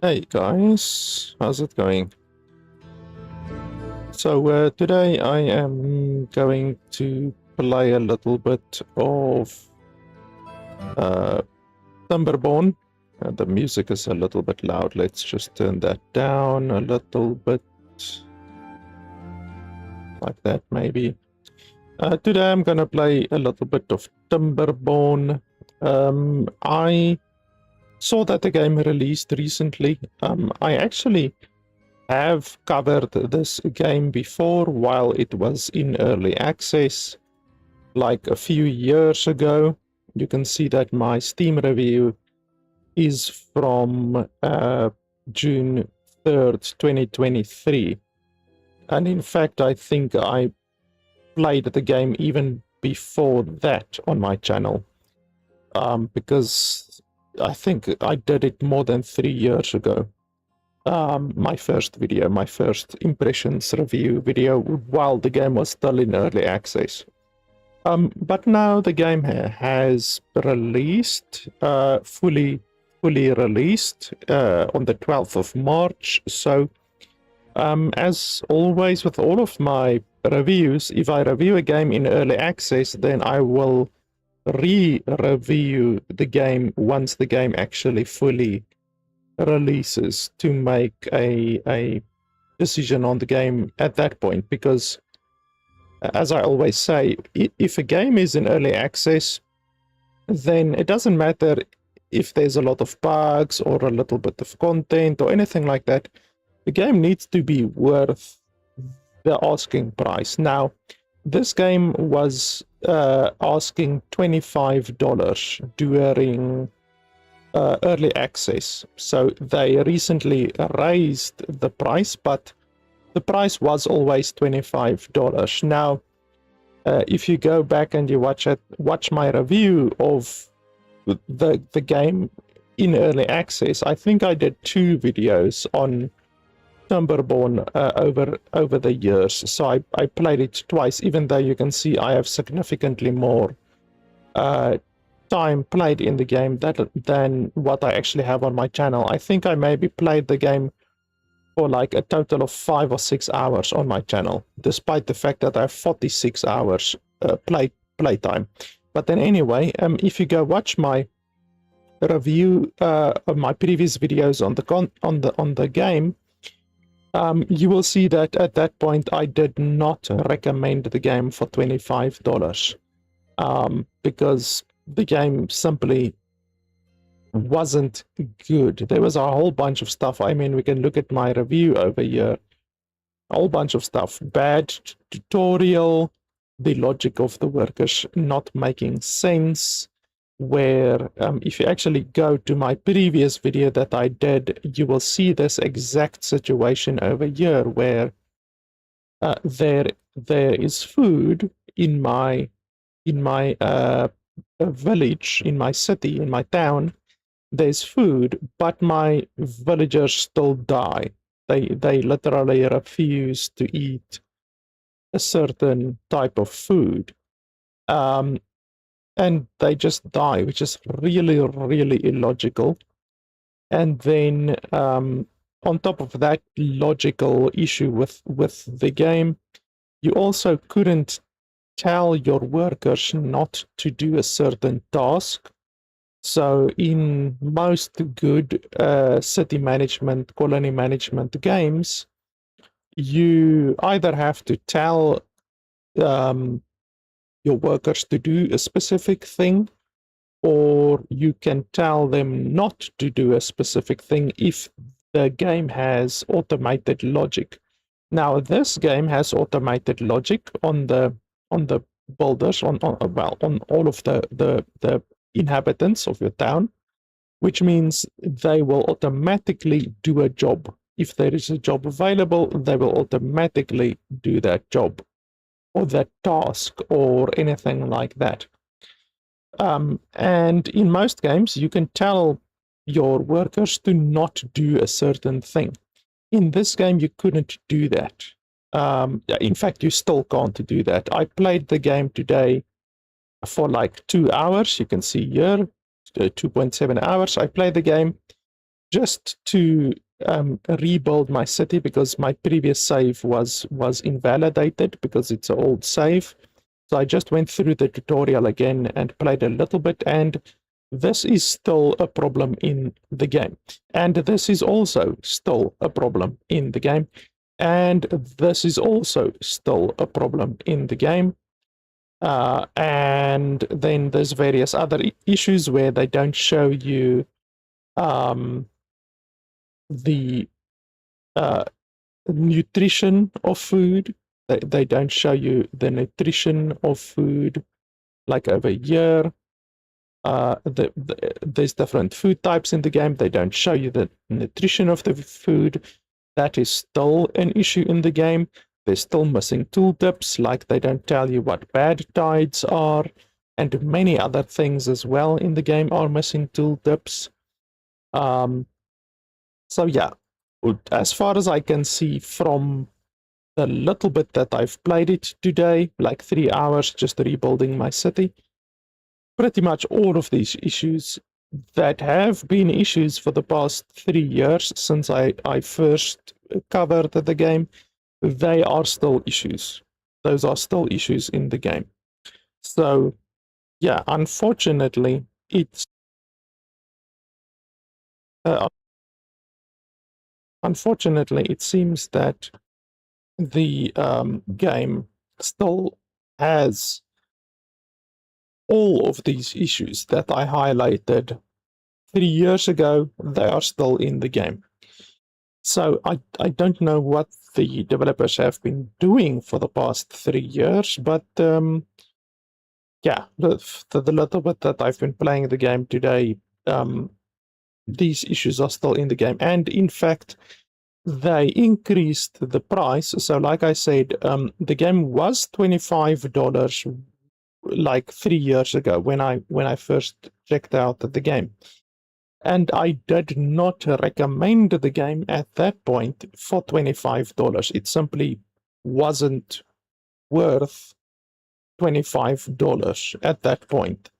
Hey guys, how's it going? So today I am going to play a little bit of Timberborn. The music is a little bit loud. Let's just turn that down a little bit, like that maybe. Today I'm gonna play a little bit of Timberborn. I saw that the game released recently. I actually have covered this game before while it was in early access, like a few years ago. You can see that my Steam review is from June 3rd, 2023. And in fact, I think I played the game even before that on my channel, because I think I did it more than 3 years ago. My first video, my first impressions review video while the game was still in early access. But now the game has released, fully released on the 12th of March. So as always with all of my reviews, if I review a game in early access, then I will re-review the game once the game actually fully releases, to make a decision on the game at that point. Because as I always say, if a game is in early access, then it doesn't matter if there's a lot of bugs or a little bit of content or anything like that. The game needs to be worth the asking price. Now, this game was asking $25 during early access. So they recently raised the price, but the price was always $25. Now, if you go back and you watch my review of the game in early access, I think I did 2 videos on Timberborn over the years. So I played it twice, even though you can see I have significantly more time played in the game than what I actually have on my channel. I think I maybe played the game for like a total of 5 or 6 hours on my channel, despite the fact that I have 46 hours playtime. But then anyway, if you go watch my review of my previous videos on the game, you will see that at that point I did not recommend the game for $25, because the game simply wasn't good. There was a whole bunch of stuff. I mean, we can look at my review over here. A whole bunch of stuff. Bad tutorial, the logic of the workers not making sense, where if you actually go to my previous video that I did, you will see this exact situation over here, where there is food in my village, in my city, in my town. There's food, but my villagers still die. They literally refuse to eat a certain type of food, and they just die, which is really illogical. And then on top of that logical issue with the game, you also couldn't tell your workers not to do a certain task. So in most good city management, colony management games, you either have to tell your workers to do a specific thing, or you can tell them not to do a specific thing if the game has automated logic. Now, this game has automated logic on the builders, on all of the inhabitants of your town, which means they will automatically do a job. If there is a job available, they will automatically do that job or that task or anything like that. And in most games, you can tell your workers to not do a certain thing. In this game, you couldn't do that. In fact, you still can't do that. I played the game today for like 2 hours. You can see here, 2.7 hours. I played the game. just to rebuild my city, because my previous save was invalidated because it's an old save. So I just went through the tutorial again and played a little bit, and this is still a problem in the game. And this is also still a problem in the game. And this is also still a problem in the game. And then there's various other issues where they don't show you the nutrition of food. They don't show you the nutrition of food like over here. There's different food types in the game. They don't show you the nutrition of the food. That is still an issue in the game. There's still missing tooltips, like they don't tell you what bad tides are, and many other things as well in the game are missing tooltips. So yeah, as far as I can see from the little bit that I've played it today, like 3 hours just rebuilding my city, pretty much all of these issues that have been issues for the past 3 years since I first covered the game, they are still issues. Those are still issues in the game. So yeah, unfortunately, it seems that the game still has all of these issues that I highlighted 3 years ago. They are still in the game. So I don't know what the developers have been doing for the past 3 years, but yeah, the little bit that I've been playing the game today, these issues are still in the game. And in fact, they increased the price. So like I said, the game was $25 like 3 years ago when I first checked out the game. And I did not recommend the game at that point for $25. It simply wasn't worth $25 at that point.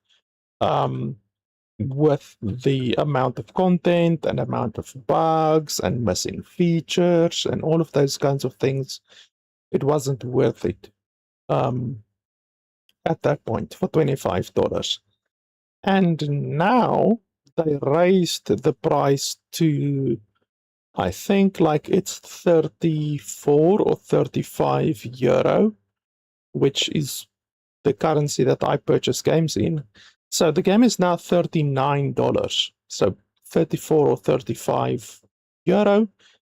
With the amount of content and amount of bugs and missing features and all of those kinds of things, it wasn't worth it at that point for $25. And now they raised the price to, I think, like it's 34 or 35 euro, which is the currency that I purchase games in. So the game is now $39. So 34 or 35 euro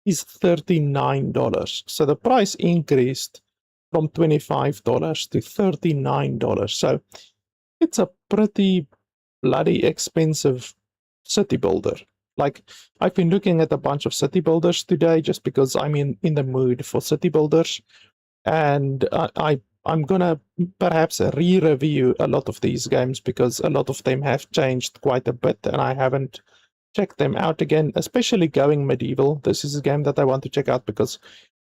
is $39. So the price increased from $25 to $39. So it's a pretty bloody expensive city builder. Like, I've been looking at a bunch of city builders today just because I'm in the mood for city builders. And I'm gonna perhaps re-review a lot of these games because a lot of them have changed quite a bit and I haven't checked them out again, especially Going Medieval. This is a game that I want to check out because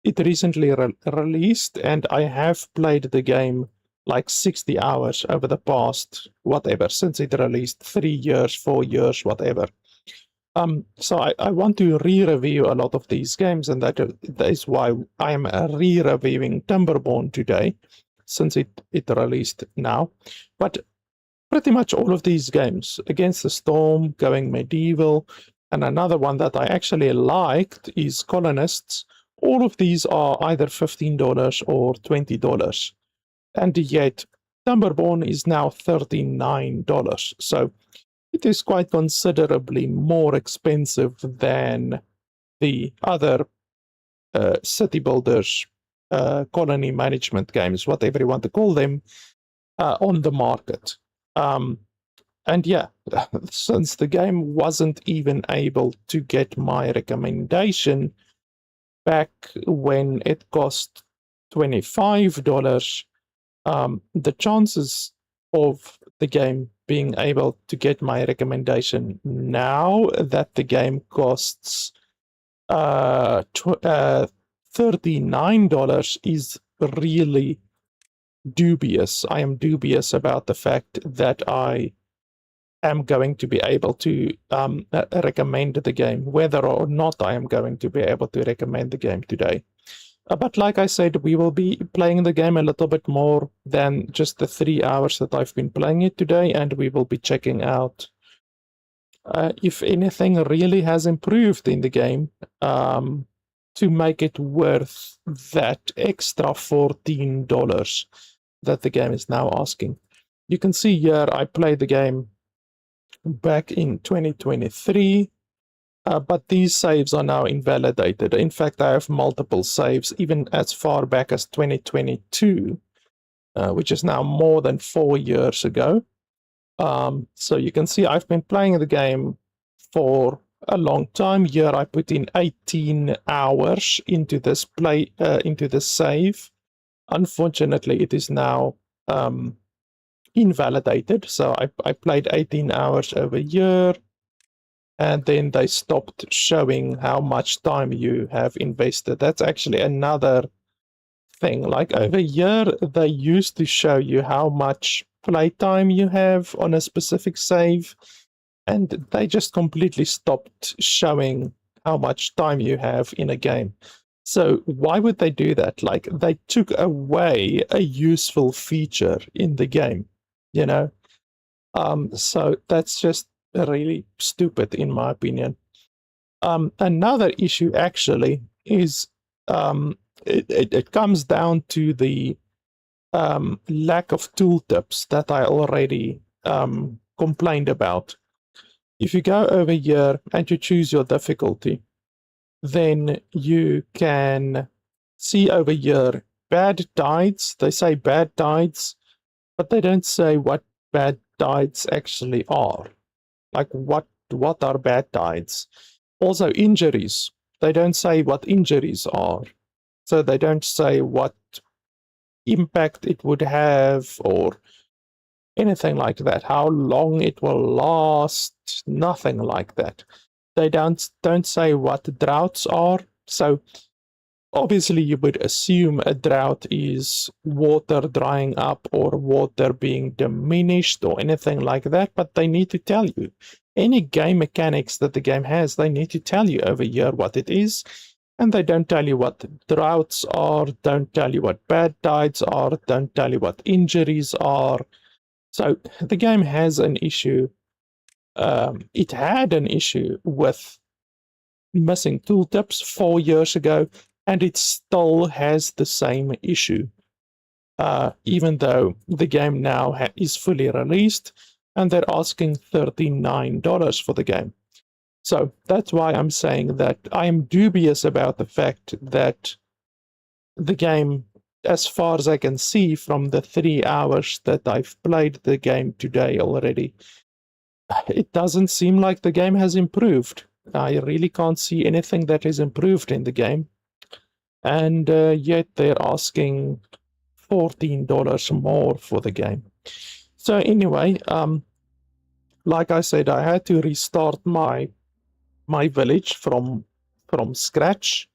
it recently released and I have played the game like 60 hours over the past, whatever, since it released, 3 years, 4 years, whatever. So I want to re-review a lot of these games, and that is why I'm re-reviewing Timberborn today, since it released now. But pretty much all of these games, Against the Storm, Going Medieval, and another one that I actually liked is Colonists. All of these are either $15 or $20. And yet, Timberborn is now $39. So it is quite considerably more expensive than the other city builders, colony management games, whatever you want to call them, on the market. And yeah, since the game wasn't even able to get my recommendation back when it cost $25, the chances of the game being able to get my recommendation now that the game costs $39 is really dubious. I am dubious about the fact that I am going to be able to recommend the game, whether or not I am going to be able to recommend the game today. But like I said, we will be playing the game a little bit more than just the 3 hours that I've been playing it today, and we will be checking out if anything really has improved in the game to make it worth that extra $14 that the game is now asking. You can see here I played the game back in 2023, but these saves are now invalidated. In fact, I have multiple saves, even as far back as 2022, which is now more than 4 years ago. So you can see I've been playing the game for a long time. Here I put in 18 hours into this into this save. Unfortunately, it is now invalidated. So I played 18 hours over here, and then they stopped showing how much time you have invested. That's actually another thing. Like over here, they used to show you how much playtime you have on a specific save, and they just completely stopped showing how much time you have in a game. So why would they do that? Like, they took away a useful feature in the game, you know? So that's just really stupid, in my opinion. Another issue actually is it comes down to the lack of tooltips that I already complained about. If you go over here and you choose your difficulty, then you can see over here bad tides. They say bad tides, but they don't say what bad tides actually are. Like what are bad tides? Also injuries. They don't say what injuries are. So they don't say what impact it would have or anything like that, how long it will last, nothing like that. They don't say what droughts are. So obviously you would assume a drought is water drying up or water being diminished or anything like that, but they need to tell you. Any game mechanics that the game has, they need to tell you over here what it is. And they don't tell you what droughts are, don't tell you what bad tides are, don't tell you what injuries are. So the game has an issue. It had an issue with missing tooltips 4 years ago, and it still has the same issue, even though the game now is fully released, and they're asking $39 for the game. So that's why I'm saying that I am dubious about the fact that the game, as far as I can see from the 3 hours that I've played the game today already, it doesn't seem like the game has improved. I really can't see anything that is improved in the game. And yet they're asking $14 more for the game. So anyway, like I said, I had to restart my village from scratch.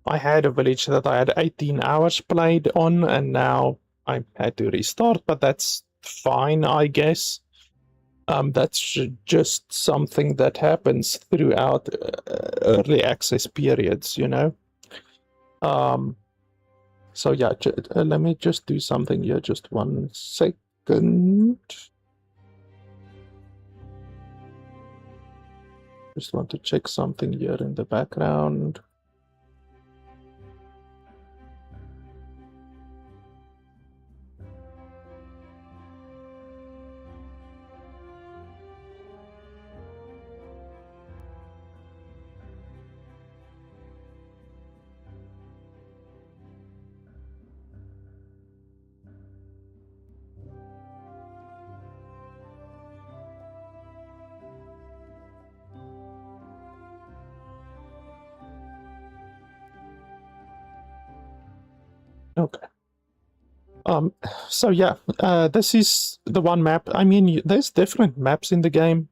I had a village that I had 18 hours played on, and now I had to restart, but that's fine, I guess. That's just something that happens throughout early access periods, you know. So yeah, let me just do something here, just 1 second. Just want to check something here in the background. Okay. So yeah, this is the one map. I mean, there's different maps in the game.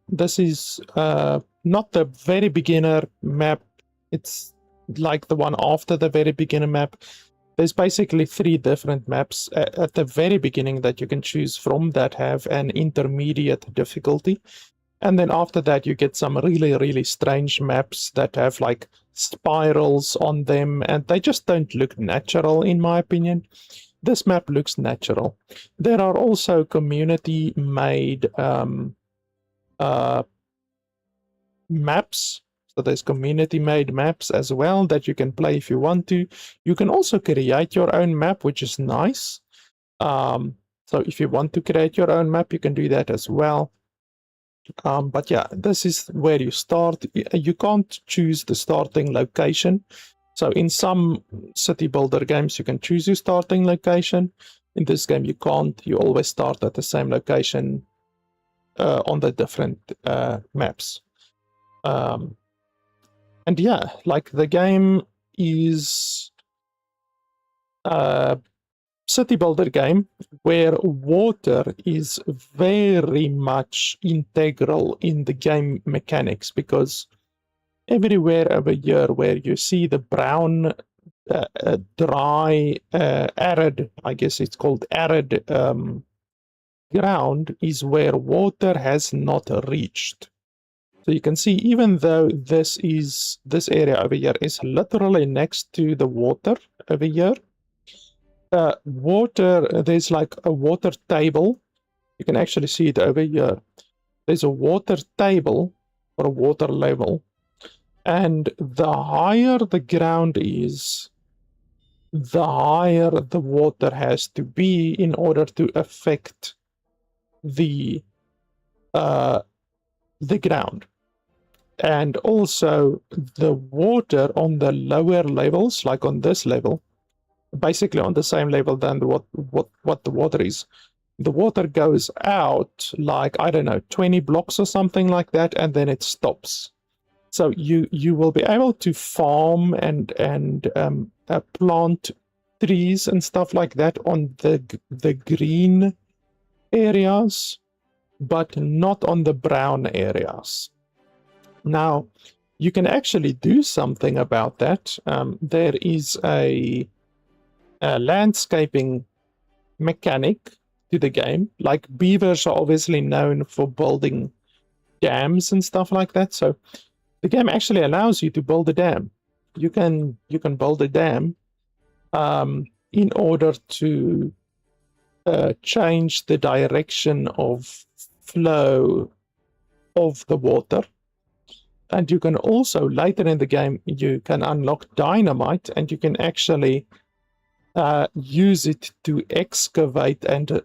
This is not the very beginner map. It's like the one after the very beginner map. there's basically 3 different maps at the very beginning that you can choose from that have an intermediate difficulty. And then after that, you get some really, really strange maps that have like spirals on them, and they just don't look natural, in my opinion. This map looks natural. There are also community-made maps. So there's community-made maps as well that you can play if you want to. You can also create your own map, which is nice. So if you want to create your own map, you can do that as well. But yeah, this is where you start. You can't choose the starting location. So in some city builder games, you can choose your starting location. In this game, you can't. You always start at the same location on the different maps. And yeah, like the game is a city builder game where water is very much integral in the game mechanics, because everywhere over here where you see the brown dry arid, I guess it's called arid ground, is where water has not reached. So you can see, even though this area over here is literally next to the water over here, there's like a water table. You can actually see it over here. There's a water table or a water level, and the higher the ground is, the higher the water has to be in order to affect the ground. And also the water on the lower levels, like on this level, basically on the same level than what the water is. The water goes out like, I don't know, 20 blocks or something like that, and then it stops. So you will be able to farm and plant trees and stuff like that on the green areas, but not on the brown areas. Now, you can actually do something about that. There is a landscaping mechanic to the game. Like, beavers are obviously known for building dams and stuff like that. So the game actually allows you to build a dam. You can build a dam in order to change the direction of flow of the water. And you can also, later in the game, you can unlock dynamite, and you can actually use it to excavate and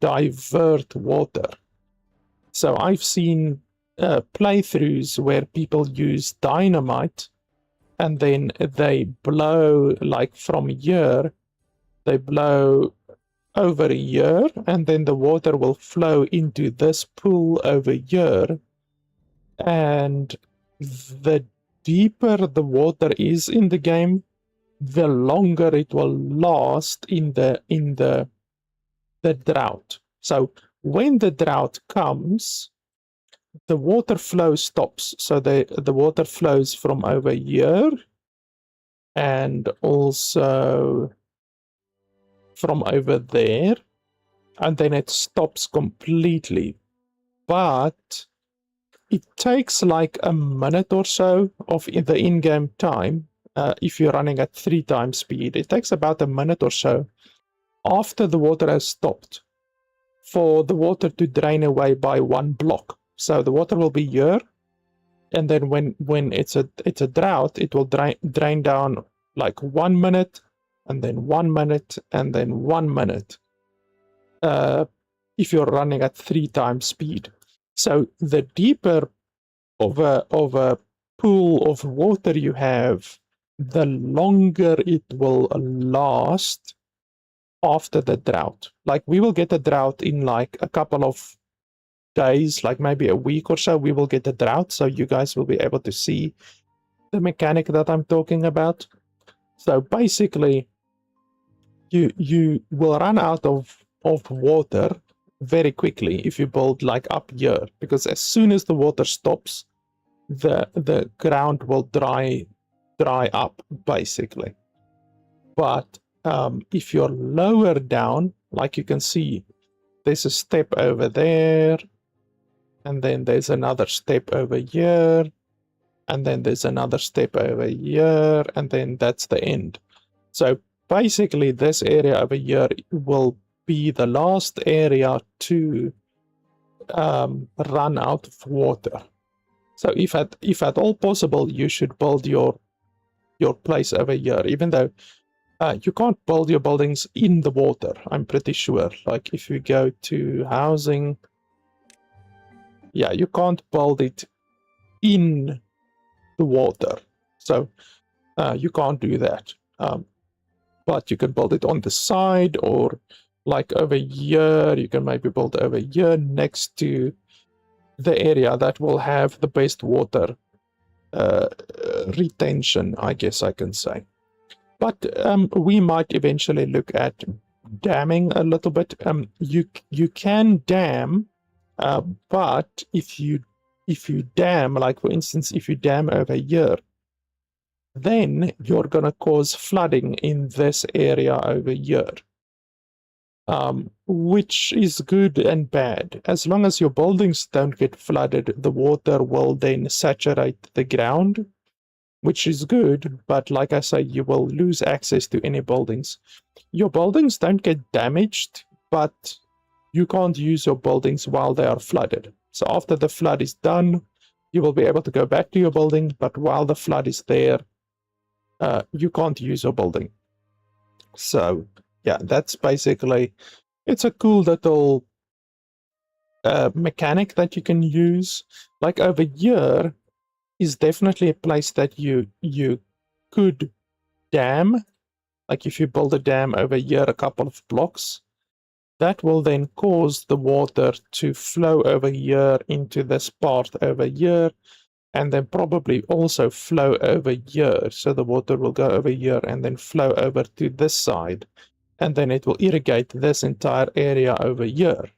divert water. So I've seen playthroughs where people use dynamite, and then they blow, like from here, they blow over here, and then the water will flow into this pool over here. And the deeper the water is in the game, the longer it will last in the drought. So when the drought comes, the water flow stops. So the water flows from over here and also from over there, and then it stops completely. But it takes like a minute or so of the in-game time. If you're running at 3 times speed, it takes about a minute or so after the water has stopped for the water to drain away by 1 block. So the water will be here, and then when it's a drought, it will drain down like 1 minute, and then 1 minute, and then 1 minute. If you're running at 3 times speed. So the deeper of a pool of water you have, the longer it will last after the drought. Like, we will get a drought in like a couple of days, like maybe a week or so, we will get a drought. So you guys will be able to see the mechanic that I'm talking about. So basically, you will run out of water very quickly if you build like up here, because as soon as the water stops, the ground will dry up basically. But if you're lower down, like you can see, there's a step over there, and then there's another step over here, and then there's another step over here, and then that's the end. So basically this area over here will be the last area to run out of water. So if at all possible, you should build your place over here, even though you can't build your buildings in the water, I'm pretty sure. Like if you go to housing, yeah, you can't build it in the water. So you can't do that. But you can build it on the side, or like over here, you can maybe build over here next to the area that will have the best water retention, I guess I can say. But we might eventually look at damming a little bit. You can dam, but if you dam, like for instance, if you dam over here, then you're going to cause flooding in this area over here, which is good and bad. As long as your buildings don't get flooded, the water will then saturate the ground, which is good, but like I say, you will lose access to any buildings. Your buildings don't get damaged, but you can't use your buildings while they are flooded. So after the flood is done, you will be able to go back to your building, but while the flood is there, you can't use your building. So yeah, that's basically, it's a cool little mechanic that you can use. Like over here is definitely a place that you could dam. Like if you build a dam over here a couple of blocks, that will then cause the water to flow over here into this part over here, and then probably also flow over here. So the water will go over here and then flow over to this side, and then it will irrigate this entire area over here.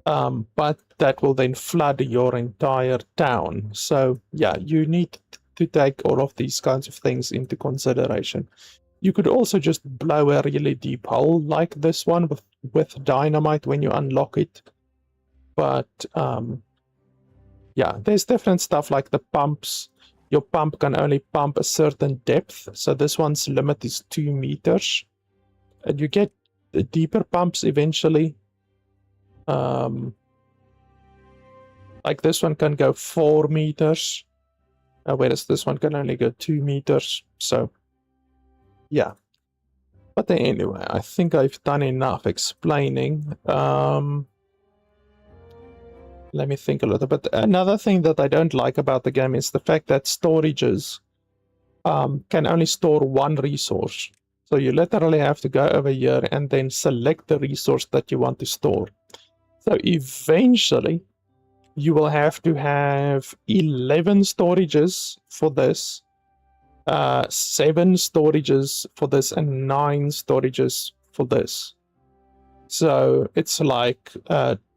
But that will then flood your entire town. So yeah, you need to take all of these kinds of things into consideration. You could also just blow a really deep hole like this one with dynamite when you unlock it. But yeah, there's different stuff like the pumps. Your pump can only pump a certain depth. So this one's limit is 2 meters. And you get the deeper pumps eventually. Like this one can go 4 meters. Whereas this one can only go 2 meters. So yeah. But anyway, I think I've done enough explaining. Let me think a little bit. Another thing that I don't like about the game is the fact that storages can only store one resource. So you literally have to go over here and then select the resource that you want to store. So eventually, you will have to have 11 storages for this, 7 storages for this, and 9 storages for this. So it's like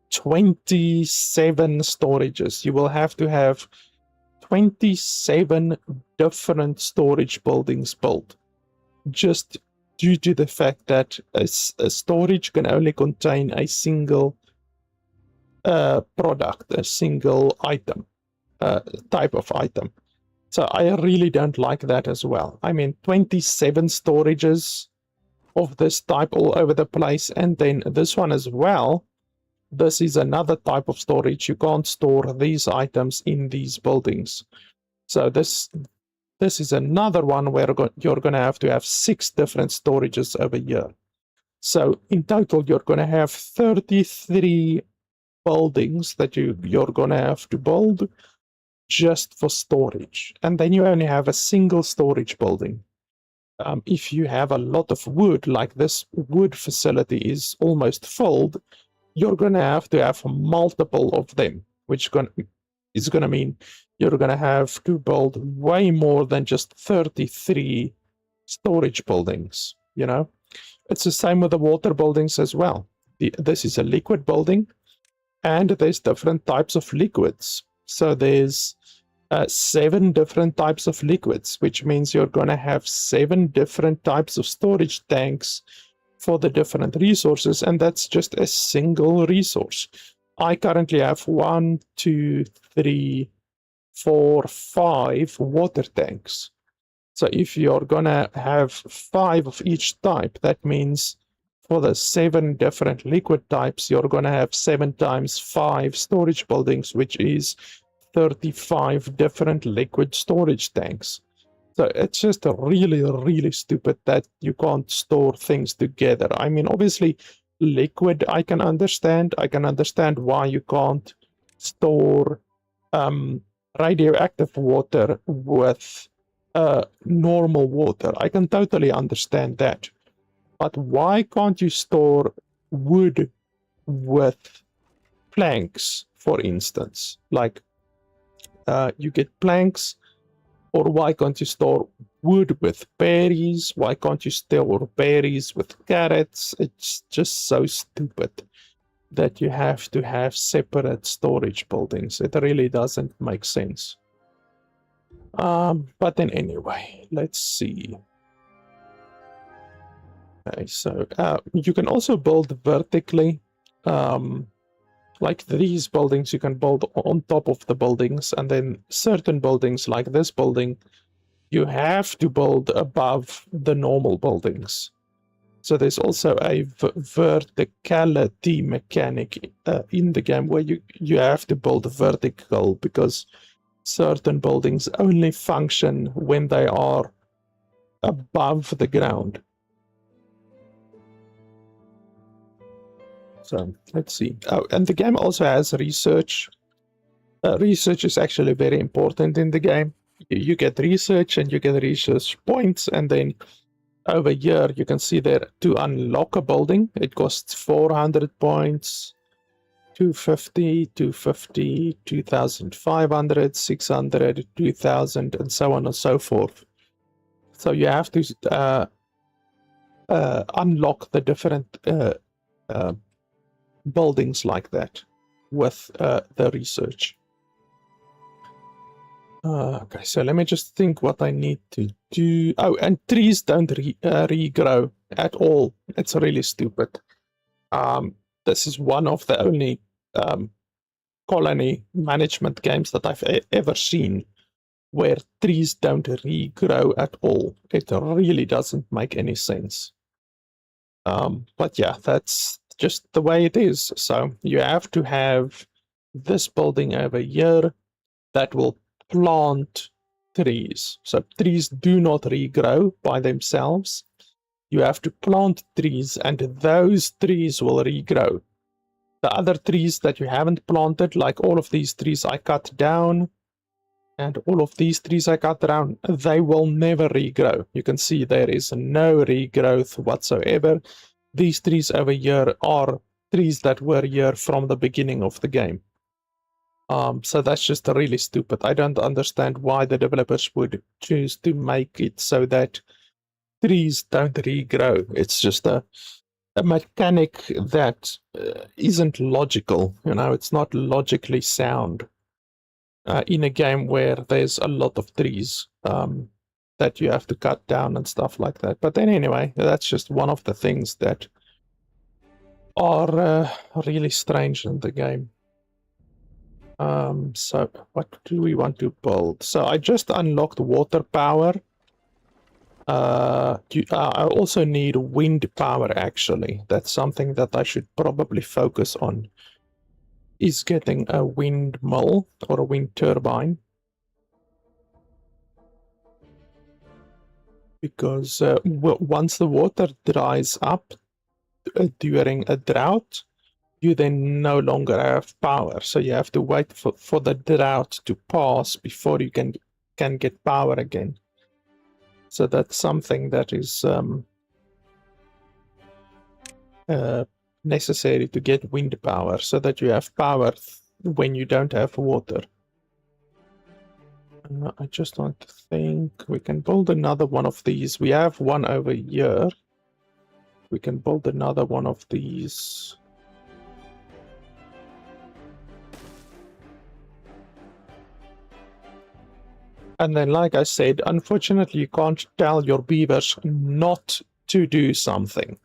27 storages. You will have to have 27 different storage buildings built, just due to the fact that a storage can only contain a single product, a single item, type of item. So I really don't like that as well. I mean, 27 storages of this type all over the place, and then this one as well. This is another type of storage. You can't store these items in these buildings. So this is another one where you're going to have 6 different storages over here. So in total, you're going to have 33 buildings that you're going to have to build just for storage. And then you only have a single storage building. If you have a lot of wood, like this wood facility is almost filled, you're going to have multiple of them, which is going to mean you're going to have to build way more than just 33 storage buildings, you know? It's the same with the water buildings as well. This is a liquid building, and there's different types of liquids. So there's 7 different types of liquids, which means you're going to have 7 different types of storage tanks for the different resources, and that's just a single resource. I currently have 1, 2, 3, 4, 5 water tanks. So if you're gonna have 5 of each type, that means for the 7 different liquid types, you're gonna have 7 times 5 storage buildings, which is 35 different liquid storage tanks. So it's just really, really stupid that you can't store things together. I mean, obviously, liquid, I can understand. I can understand why you can't store radioactive water with normal water. I can totally understand that. But why can't you store wood with planks, for instance? Like, you get planks, or why can't you store wood with berries? Why can't you store berries with carrots? It's just so stupid that you have to have separate storage buildings. It really doesn't make sense. But then anyway, let's see. Okay, so you can also build vertically. Like these buildings, you can build on top of the buildings, and then certain buildings, like this building, you have to build above the normal buildings. So there's also a verticality mechanic in the game where you have to build vertical, because certain buildings only function when they are above the ground. So let's see. Oh, and the game also has research. Research is actually very important in the game. You get research and you get research points, and then over here you can see there, to unlock a building, it costs 400 points, 250, 250, 2500, 600, 2000, and so on and so forth. So you have to unlock the different buildings like that with the research. Okay, so let me just think what I need to do. Oh, and trees don't regrow at all. It's really stupid. This is one of the only colony management games that I've ever seen where trees don't regrow at all. It really doesn't make any sense. But yeah, that's just the way it is. So you have to have this building over here that will plant trees. So trees do not regrow by themselves. You have to plant trees, and those trees will regrow. The other trees that you haven't planted, like all of these trees I cut down, and all of these trees I cut down, they will never regrow. You can see there is no regrowth whatsoever. These trees over here are trees that were here from the beginning of the game. So that's just really stupid. I don't understand why the developers would choose to make it so that trees don't regrow. It's just a mechanic that isn't logical. You know, it's not logically sound in a game where there's a lot of trees that you have to cut down and stuff like that. But then anyway, that's just one of the things that are really strange in the game. So what do we want to build? So I just unlocked water power. I also need wind power, actually. That's something that I should probably focus on, is getting a windmill or a wind turbine. Because once the water dries up during a drought, you then no longer have power. So you have to wait for the drought to pass before you can get power again. So that's something that is necessary to get wind power, so that you have power when you don't have water. I just want to think, we can build another one of these. We have one over here. We can build another one of these. And then, like I said, unfortunately, you can't tell your beavers not to do something,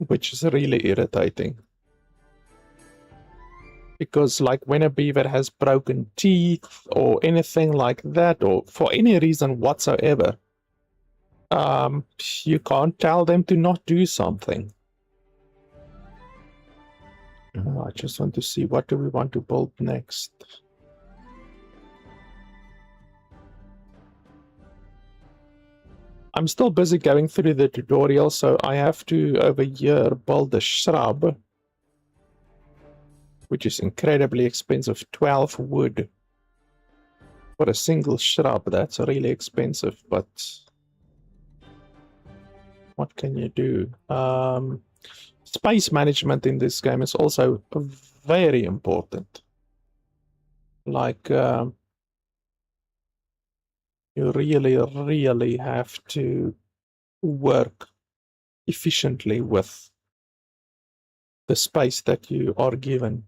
which is really irritating. Because, like, when a beaver has broken teeth or anything like that, or for any reason whatsoever, you can't tell them to not do something. I just want to see, what do we want to build next? I'm still busy going through the tutorial, so I have to, over here, build a shrub, which is incredibly expensive. 12 wood for a single shrub. That's really expensive, but what can you do? Space management in this game is also very important. Like, you really have to work efficiently with the space that you are given.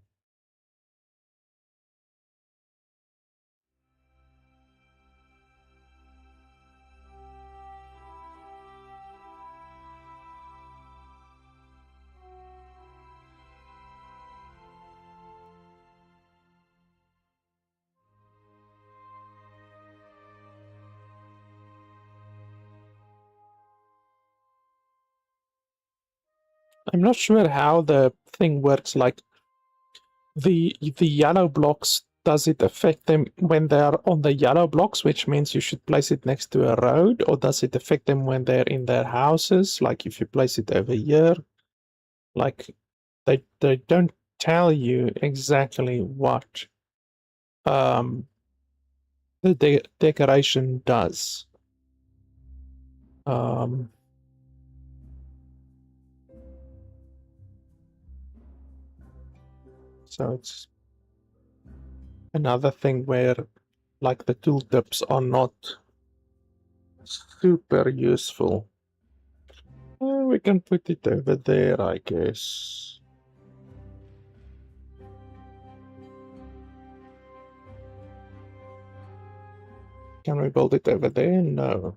I'm not sure how the thing works, like the yellow blocks, does it affect them when they are on the yellow blocks, which means you should place it next to a road, or does it affect them when they're in their houses, like if you place it over here? Like, they don't tell you exactly what the decoration does. So it's another thing where, like, the tooltips are not super useful. We can put it over there, I guess. Can we build it over there? No.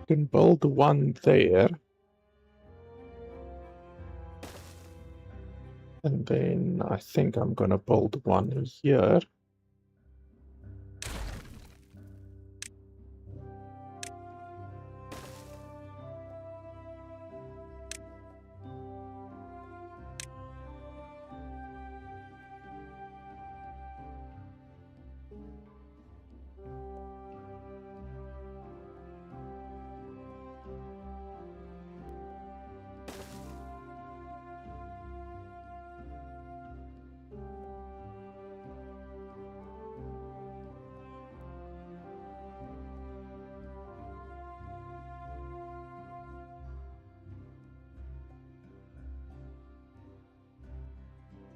Can build one there. And then I think I'm gonna build one here.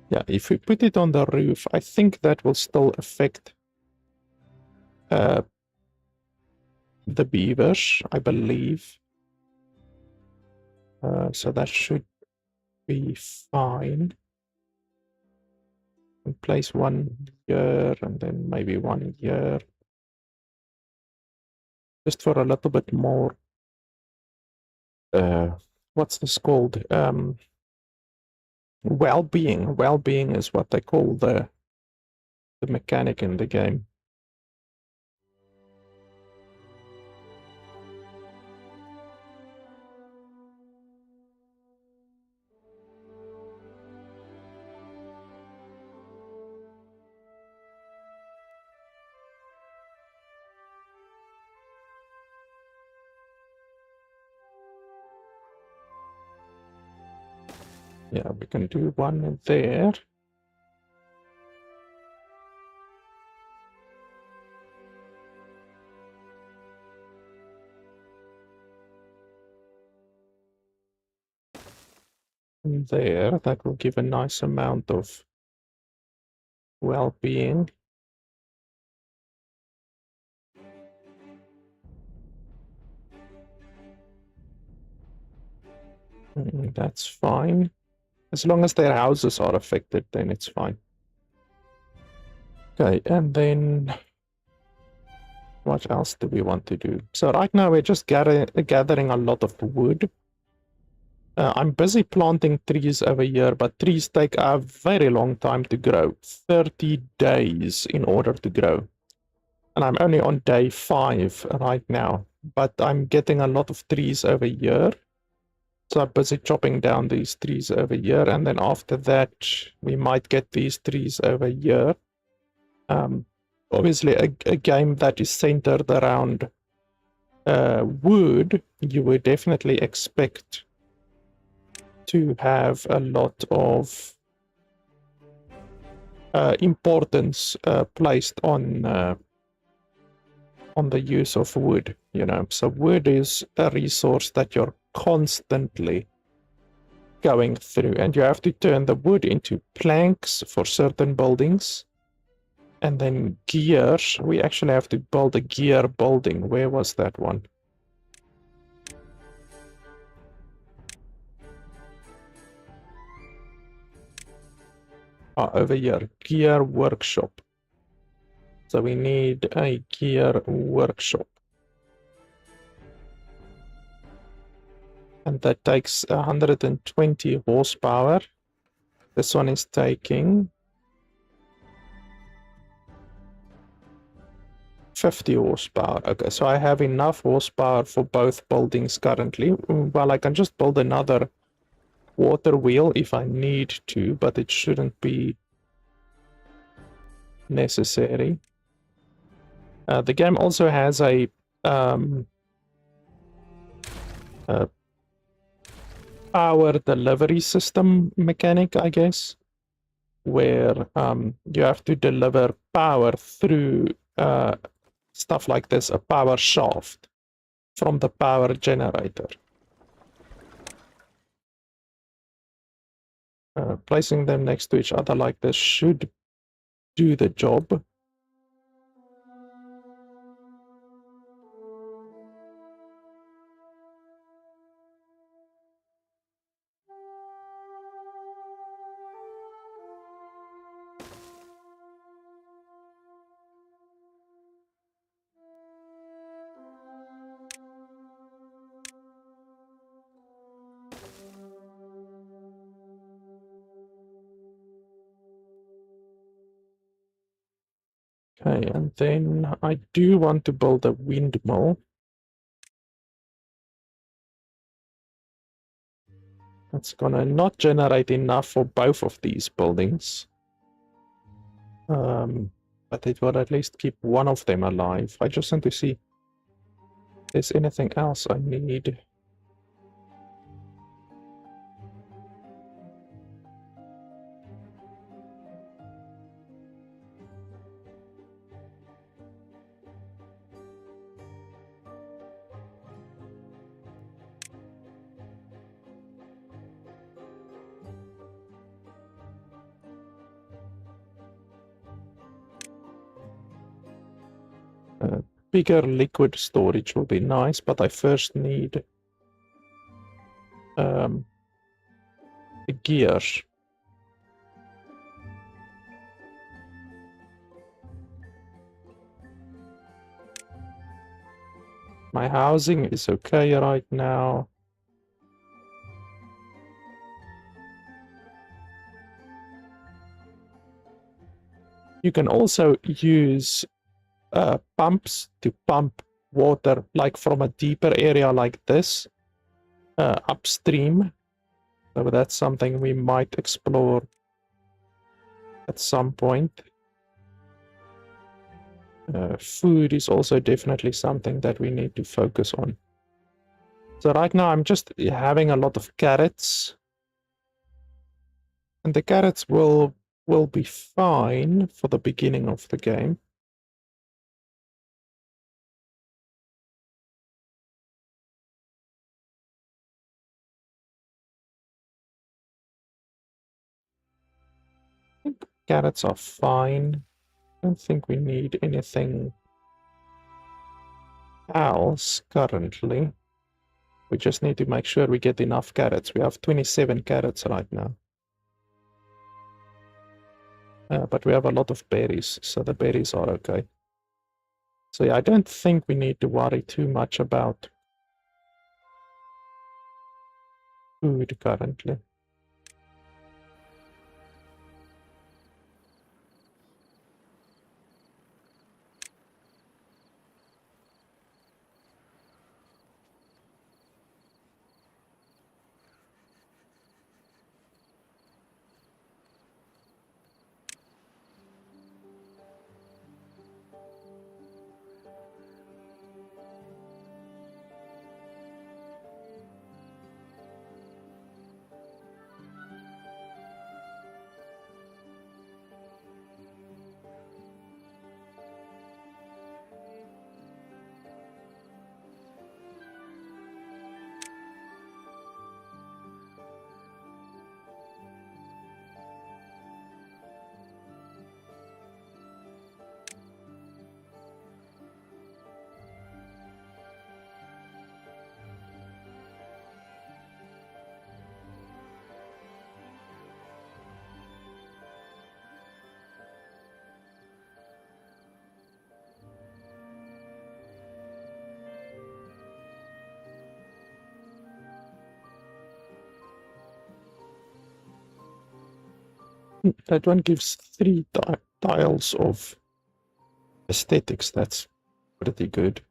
Yeah, if we put it on the roof, I think that will still affect the beavers, I believe. So that should be fine. And place one here and then maybe one here. Just for a little bit more. What's this called? Well-being. Well-being is what they call the mechanic in the game. Yeah, we can do one there. And there, that will give a nice amount of well-being. That's fine. As long as their houses are affected, then it's fine. Okay, and then what else do we want to do? So right now we're just gathering a lot of wood. I'm busy planting trees over here, but trees take a very long time to grow. 30 days in order to grow. And I'm only on day 5 right now. But I'm getting a lot of trees over here. So I'm busy chopping down these trees over here. And then after that, we might get these trees over here. Obviously, a game that is centered around wood, you would definitely expect to have a lot of importance placed on the use of wood, you know. So wood is a resource that you're constantly going through, and you have to turn the wood into planks for certain buildings. And then gears, we actually have to build a gear building. Where was that one? Over here, gear workshop. So we need a gear workshop. And that takes 120 horsepower. This one is taking 50 horsepower. Okay, so I have enough horsepower for both buildings currently. Well, I can just build another water wheel if I need to, but it shouldn't be necessary. The game also has a power delivery system mechanic, I guess, where you have to deliver power through stuff like this, a power shaft from the power generator. Placing them next to each other like this should do the job. Okay, and then I do want to build a windmill. That's gonna not generate enough for both of these buildings. But it will at least keep one of them alive. I just want to see if there's anything else I need. Bigger liquid storage will be nice, but I first need the gears. My housing is okay right now. You can also use pumps to pump water like from a deeper area like this upstream. So that's something we might explore at some point. Food is also definitely something that we need to focus on. So right now I'm just having a lot of carrots. And the carrots will be fine for the beginning of the game. carrots are fine. I don't think we need anything else currently. We just need to make sure we get enough carrots. We have 27 carrots right now. But we have a lot of berries, so the berries are okay. So yeah, I don't think we need to worry too much about food currently. That one gives 3 tiles of aesthetics. That's pretty good.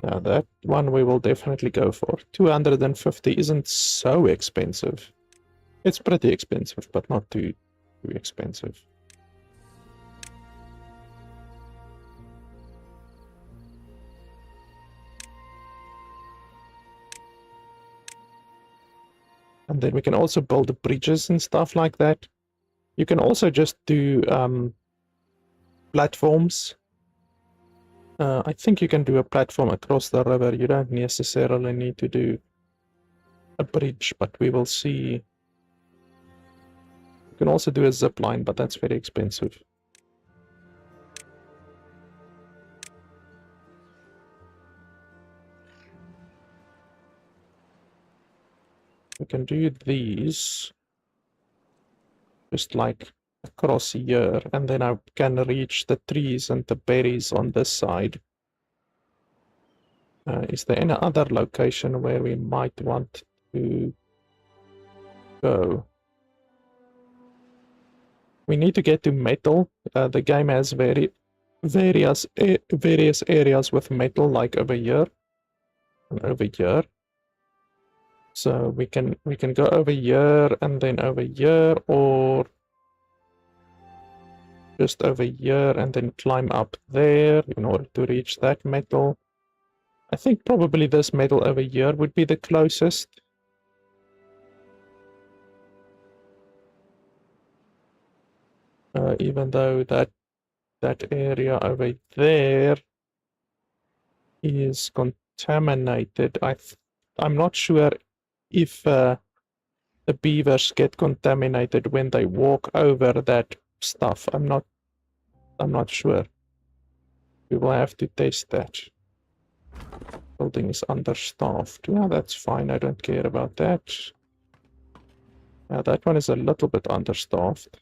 Now that one we will definitely go for. 250 isn't so expensive. It's pretty expensive, but not too expensive. And then we can also build bridges and stuff like that. You can also just do platforms. I think you can do a platform across the river. You don't necessarily need to do a bridge, but we will see. You can also do a zip line, but that's very expensive. We can do these just like across here, and then I can reach the trees and the berries on this side. Is there any other location where we might want to go? We need to get to metal. The game has various areas with metal, like over here and over here. So we can go over here and then over here, or just over here and then climb up there in order to reach that metal. I think probably this metal over here would be the closest. Even though that area over there is contaminated. I'm not sure if the beavers get contaminated when they walk over that stuff. I'm not sure. We will have to test that. Building is understaffed. Yeah, that's fine. I don't care about that. Yeah, that one is a little bit understaffed.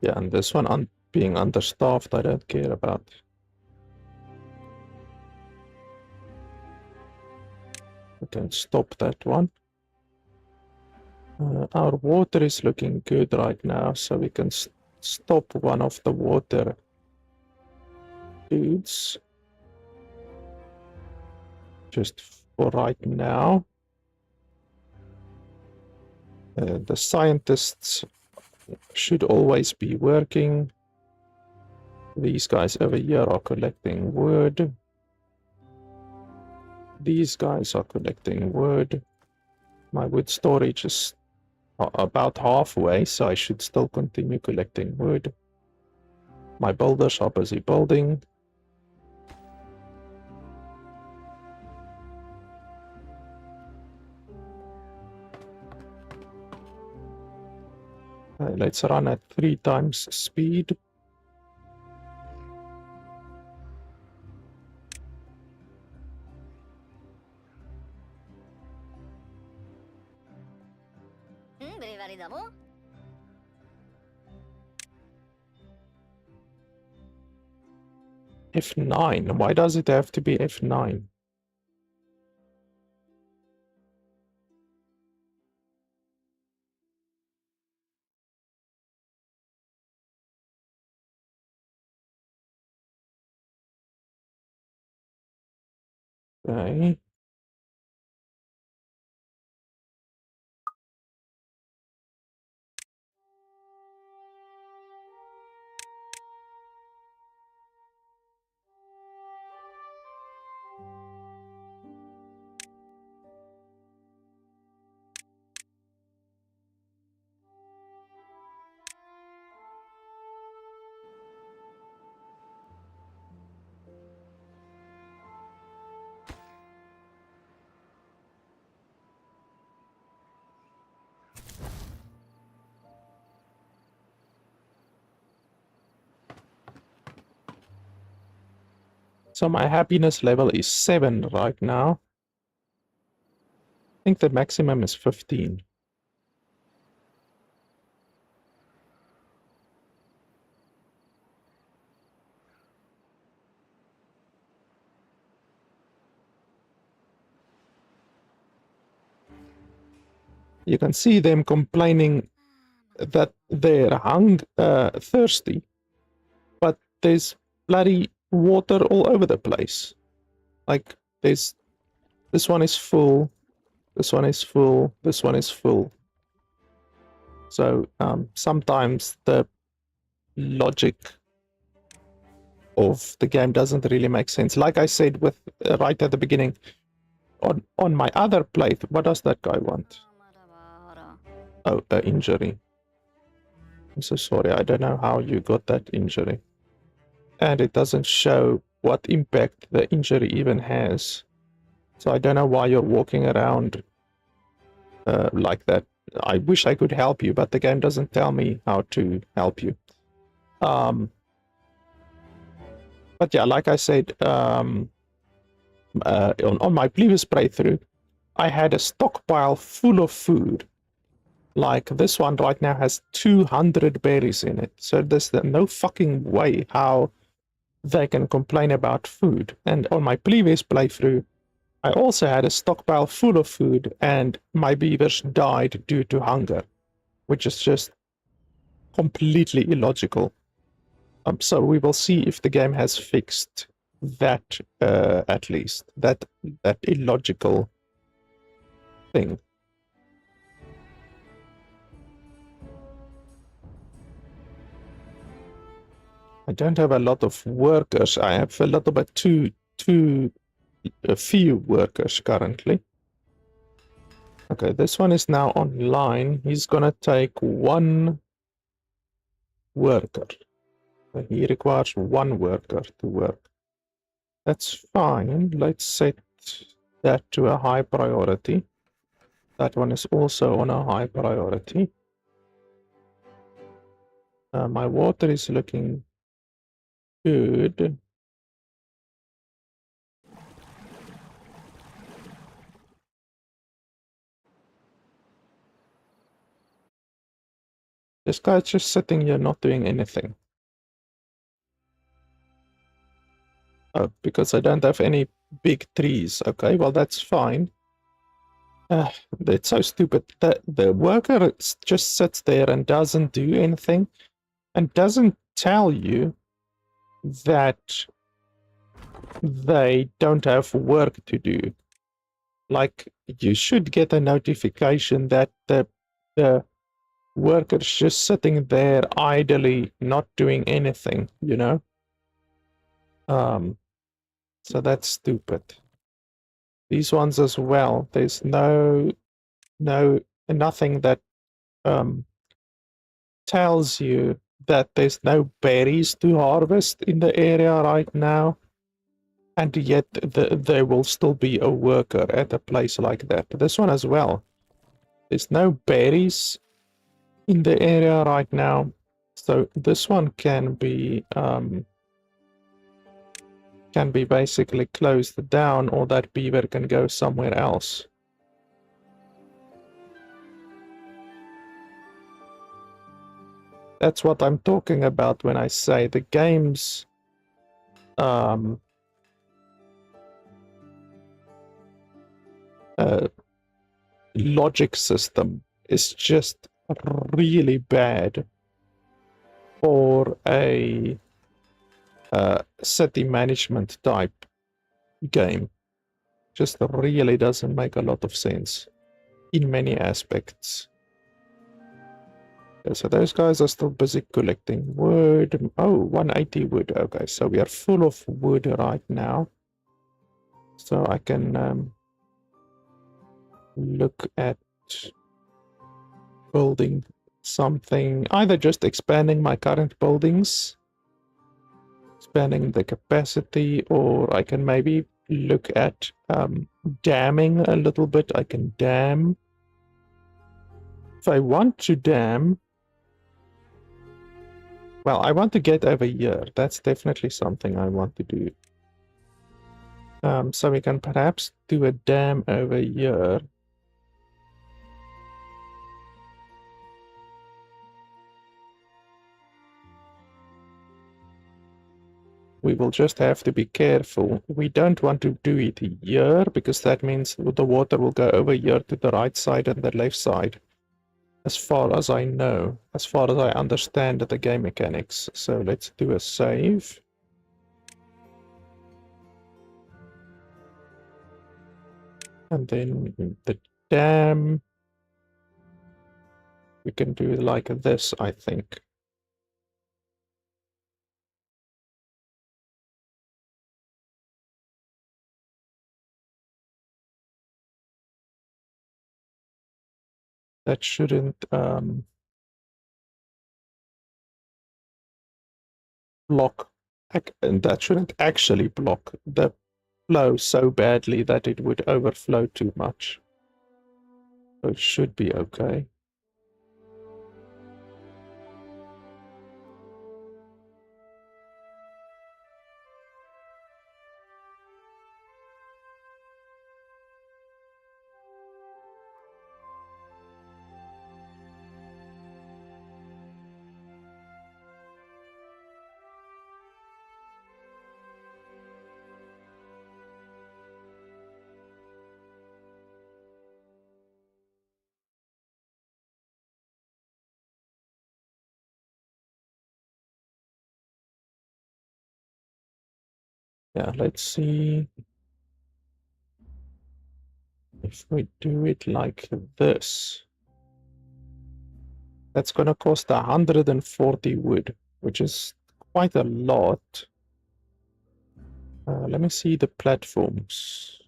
Yeah, and this one being understaffed, I don't care about. We can stop that one. Our water is looking good right now, so we can stop one of the water dudes. Just for right now. The scientists should always be working. These guys over here are collecting wood. These guys are collecting wood. My wood storage is about halfway, so I should still continue collecting wood. My builders are busy building. Let's run at 3 times speed. F9. Why does it have to be F9? Okay. So my happiness level is 7 right now. I think the maximum is 15. You can see them complaining that they're thirsty, but there's bloody water all over the place. Like, there's, this one is full, this one is full, this one is full. So sometimes the logic of the game doesn't really make sense. Like I said with right at the beginning, on my other plate, what does that guy want? Oh, injury. I'm so sorry, I don't know how you got that injury. And it doesn't show what impact the injury even has. So I don't know why you're walking around like that. I wish I could help you, but the game doesn't tell me how to help you. But yeah, like I said, on my previous playthrough, I had a stockpile full of food. Like this one right now has 200 berries in it. So there's no fucking way how they can complain about food. And on my previous playthrough, I also had a stockpile full of food and my beavers died due to hunger, which is just completely illogical. So we will see if the game has fixed that, at least, that illogical thing. I don't have a lot of workers. I have a little bit too few workers currently. Okay, this one is now online. He's gonna take 1 worker. He requires 1 worker to work. That's fine. Let's set that to a high priority. That one is also on a high priority. My water is looking good. This guy's just sitting here not doing anything. Oh, because I don't have any big trees. Okay, well that's fine. It's so stupid that the worker just sits there and doesn't do anything and doesn't tell you that they don't have work to do. Like, you should get a notification that the workers just sitting there idly, not doing anything, you know? So that's stupid. These ones as well, there's nothing that tells you that there's no berries to harvest in the area right now, and yet there will still be a worker at a place like that. This one as well. There's no berries in the area right now, so this one can be basically closed down, or that beaver can go somewhere else. That's what I'm talking about when I say the game's logic system is just really bad for a city management type game. Just really doesn't make a lot of sense in many aspects. Okay, so those guys are still busy collecting wood. Oh, 180 wood. Okay, so we are full of wood right now. So I can look at building something, either just expanding my current buildings, expanding the capacity, or I can maybe look at damming a little bit. I can dam. If I want to dam, well, I want to get over here. That's definitely something I want to do. So we can perhaps do a dam over here. We will just have to be careful. We don't want to do it here, because that means the water will go over here to the right side and the left side. As far as I know, as far as I understand the game mechanics. So let's do a save. And then the dam, we can do it like this, I think. That shouldn't block, and that shouldn't actually block the flow so badly that it would overflow too much. So it should be okay. Yeah, let's see if we do it like this. That's going to cost 140 wood, which is quite a lot. Let me see the platforms.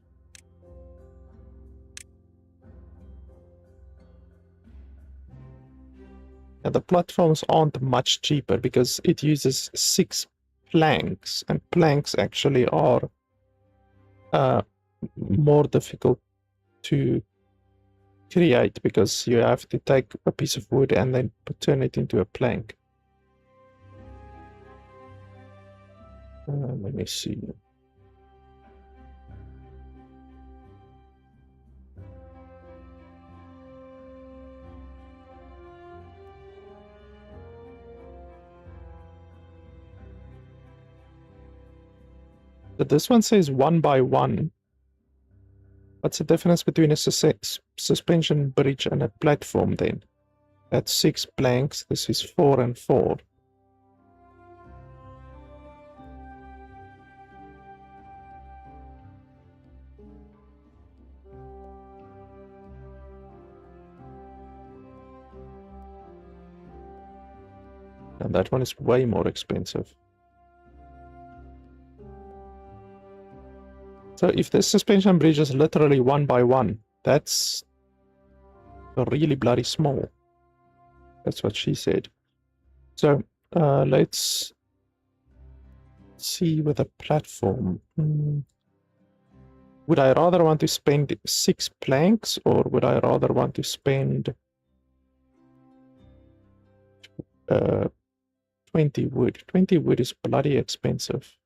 Yeah, the platforms aren't much cheaper because it uses 6 planks, and planks actually are more difficult to create because you have to take a piece of wood and then turn it into a plank. Let me see. But this one says 1 by 1. What's the difference between a suspension bridge and a platform then? That's 6 planks. This is 4 and 4. And that one is way more expensive. So if this suspension bridge is literally 1 by 1, that's really bloody small. That's what she said. So let's see with a platform. Would I rather want to spend 6 planks, or would I rather want to spend 20 wood? 20 wood is bloody expensive.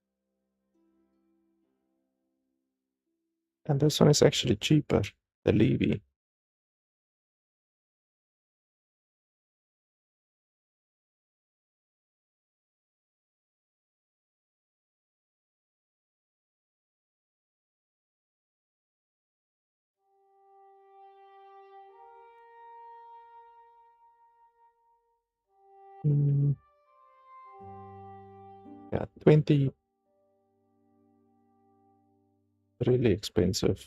And this one is actually cheaper, the Levy. Yeah, 20, really expensive.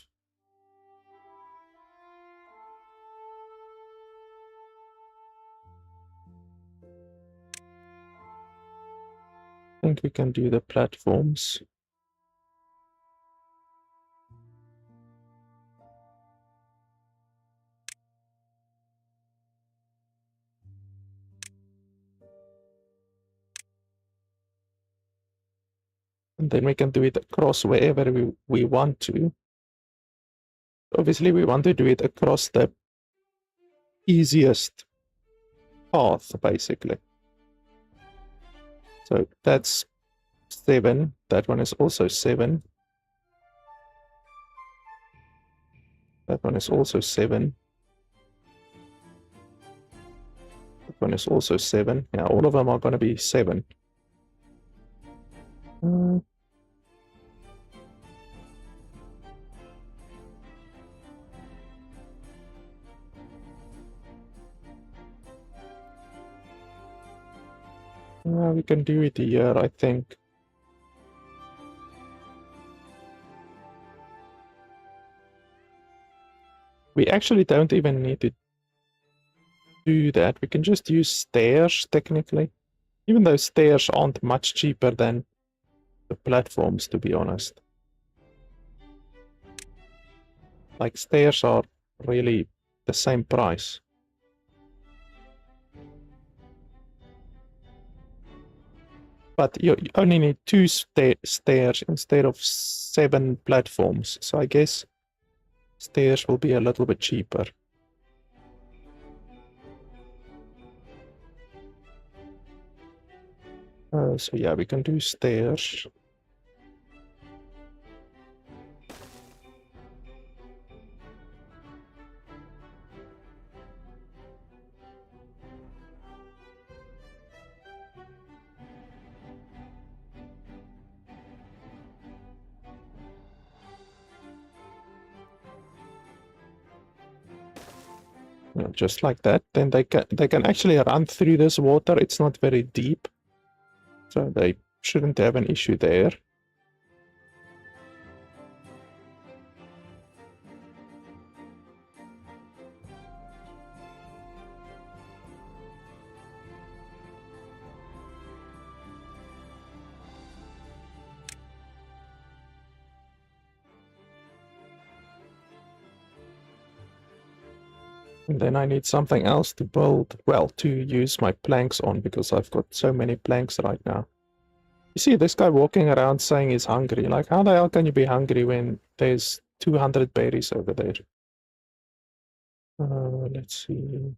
I think we can do the platforms. And then we can do it across wherever we want to. Obviously, we want to do it across the easiest path, basically. So that's 7. That one is also 7. That one is also 7. That one is also 7. Yeah, all of them are going to be 7. We can do it here, I think. We actually don't even need to do that. We can just use stairs, technically. Even though stairs aren't much cheaper than the platforms, to be honest. Like, stairs are really the same price. But you only need 2 stairs instead of 7 platforms. So I guess stairs will be a little bit cheaper. So yeah, we can do stairs. Just like that. Then they can actually run through this water. It's not very deep, so they shouldn't have an issue there. And then I need something else to build, well, to use my planks on, because I've got so many planks right now. You see this guy walking around saying he's hungry. Like, how the hell can you be hungry when there's 200 berries over there? Let's see.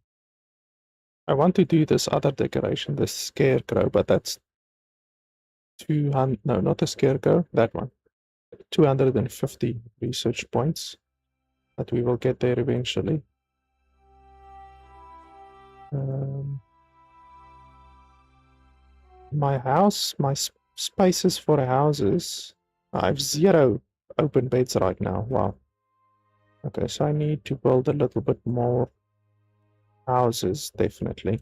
I want to do this other decoration, the scarecrow, but that's 200, no, not the scarecrow, that one. 250 research points, but we will get there eventually. My house, my spaces for houses. I have 0 open beds right now. Wow. Okay, so I need to build a little bit more houses, definitely.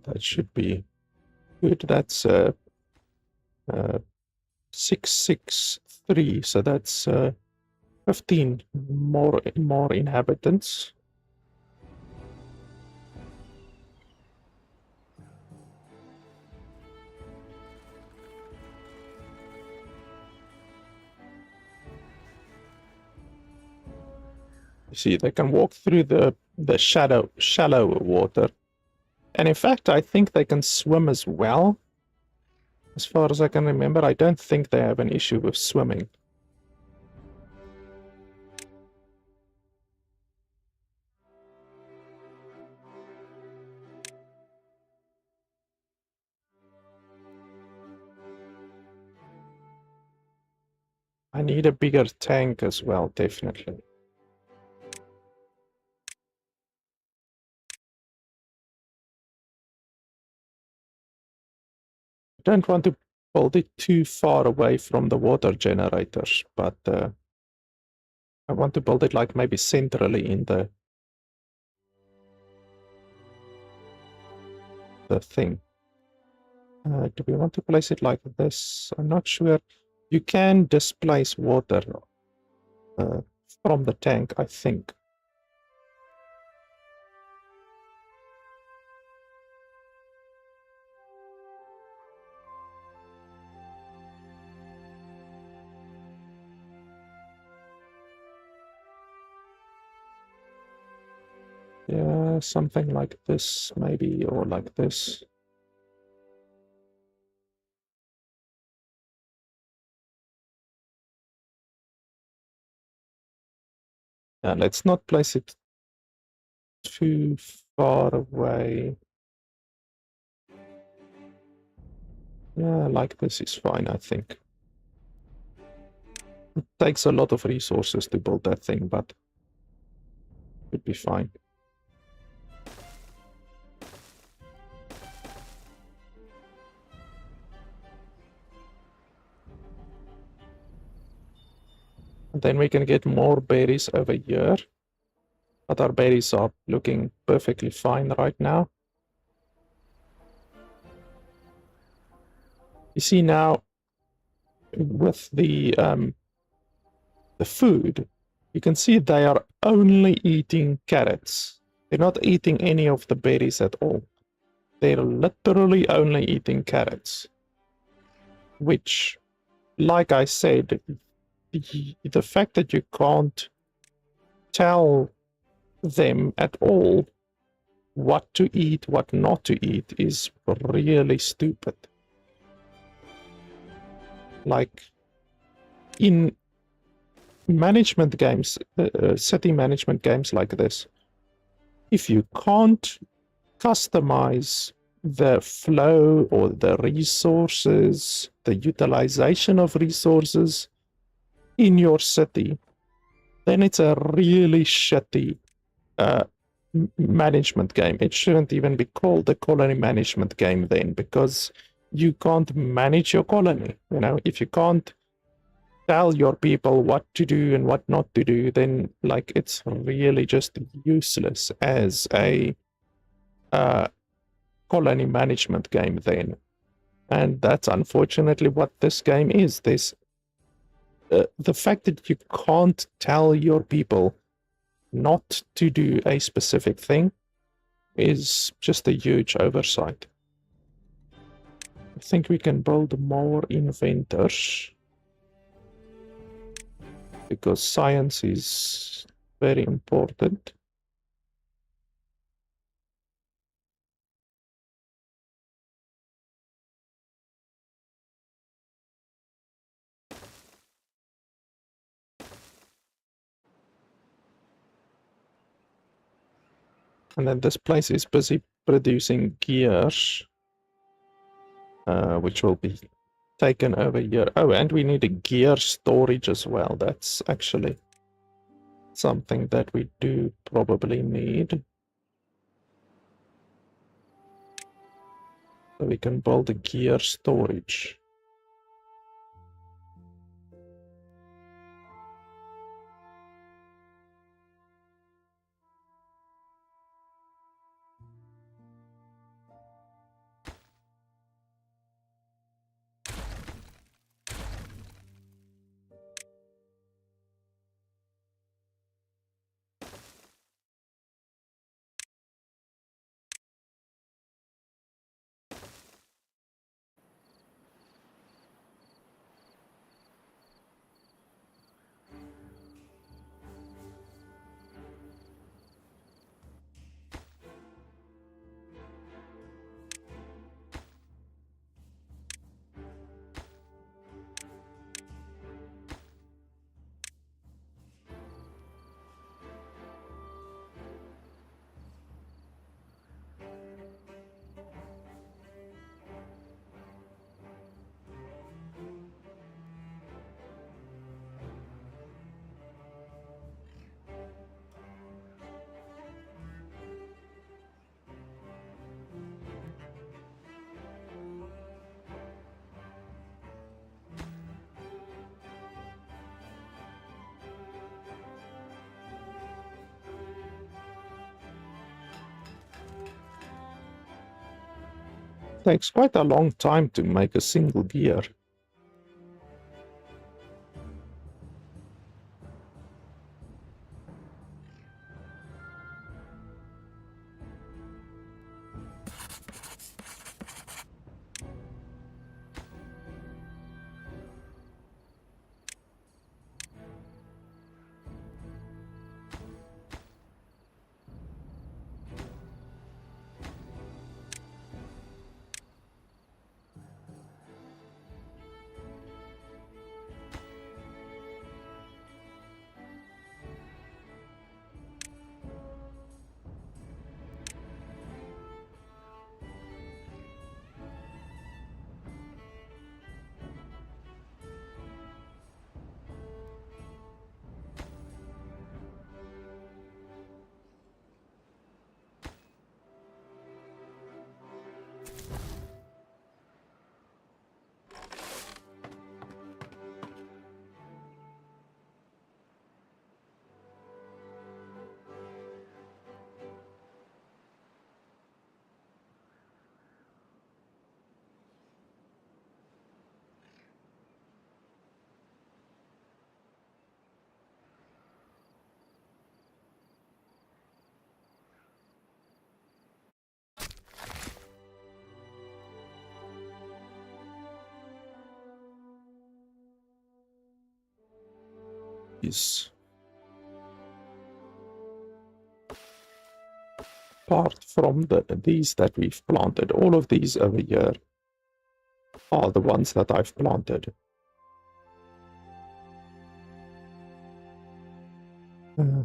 that should be good. That's 663, so that's 15 more inhabitants. You see, they can walk through the shallow water. And in fact, I think they can swim as well. As far as I can remember, I don't think they have an issue with swimming. I need a bigger tank as well, definitely. I don't want to build it too far away from the water generators, but I want to build it like maybe centrally in the thing. Do we want to place it like this? I'm not sure. You can displace water from the tank, I think. Yeah, something like this, maybe, or like this. Yeah, let's not place it too far away. Yeah, like this is fine, I think. It takes a lot of resources to build that thing, but it would be fine. And then we can get more berries over here. But our berries are looking perfectly fine right now. You see now, with the food, you can see they are only eating carrots. They're not eating any of the berries at all. They're literally only eating carrots. Which, like I said, the fact that you can't tell them at all what to eat, what not to eat is really stupid. Like in management games, city management games like this, if you can't customize the flow or the resources, the utilization of resources in your city, then it's a really shitty management game. It shouldn't even be called a colony management game then, because you can't manage your colony. You know, if you can't tell your people what to do and what not to do, then like it's really just useless as a colony management game then. And that's unfortunately what this game is. This the fact that you can't tell your people not to do a specific thing is just a huge oversight. I think we can build more inventors because science is very important. And then this place is busy producing gears, which will be taken over here. Oh, and we need a gear storage as well. That's actually something that we do probably need. So we can build a gear storage. takes quite a long time to make a single gear. Is apart from these that we've planted, all of these over here are the ones that I've planted.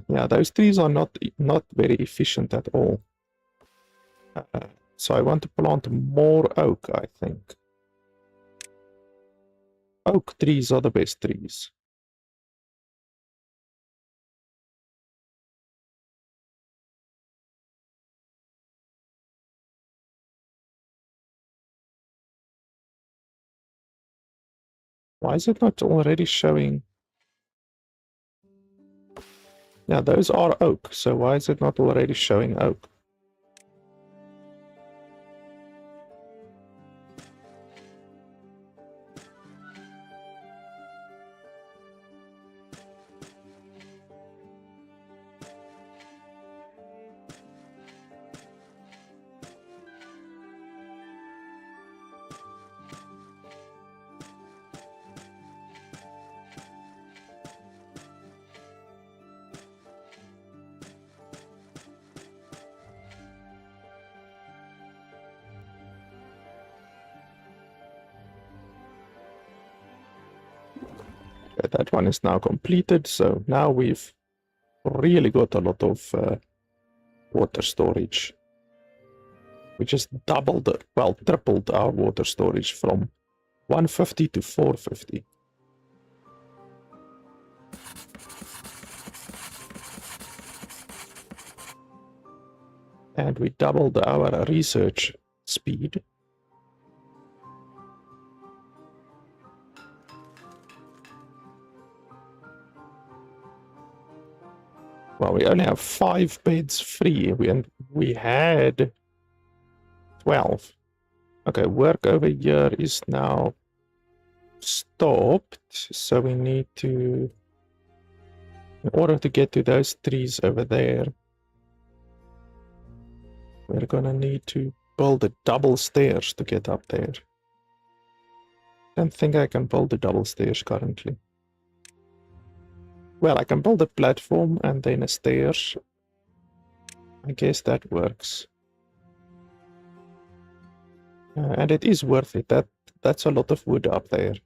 Yeah, those trees are not very efficient at all. So I want to plant more oak, I think. Oak trees are the best trees. Why is it not already showing? Yeah, those are oak, so why is it not already showing oak? Okay, that one is now completed, so now we've really got a lot of water storage. We just doubled, well, tripled our water storage from 150 to 450. And we doubled our research speed. Well, we only have 5 beds free, and we had 12. Okay, work over here is now stopped, so we need to, in order to get to those trees over there, we're gonna need to build a double stairs to get up there. Don't think I can build the double stairs currently. Well, I can build a platform and then a stairs. I guess that works. And it is worth it. That's a lot of wood up there.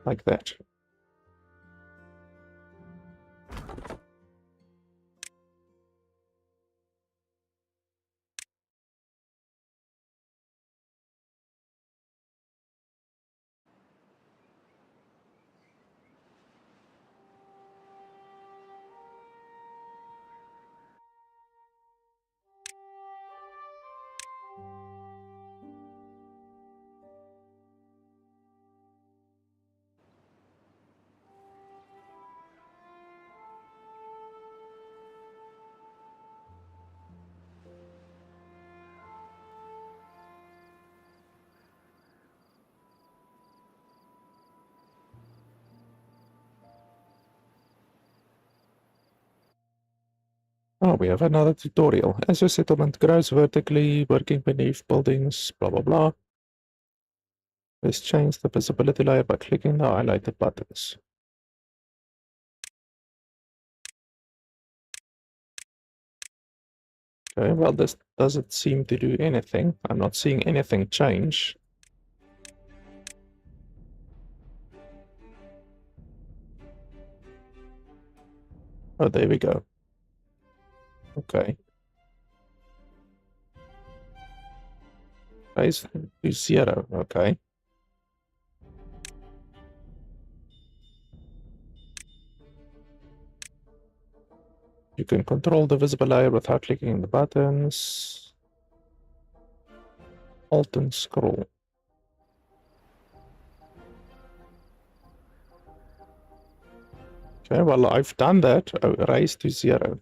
Like that. Oh, we have another tutorial. As your settlement grows vertically, working beneath buildings, blah blah blah. Let's change the visibility layer by clicking the highlighted buttons. Okay, well, this doesn't seem to do anything. I'm not seeing anything change. Oh, there we go. Okay. Raise to 0. Okay. You can control the visible layer without clicking the buttons. Alt and scroll. Okay, well, I've done that. Oh, raise to 0.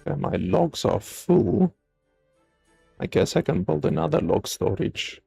Okay, my logs are full. I guess I can build another log storage.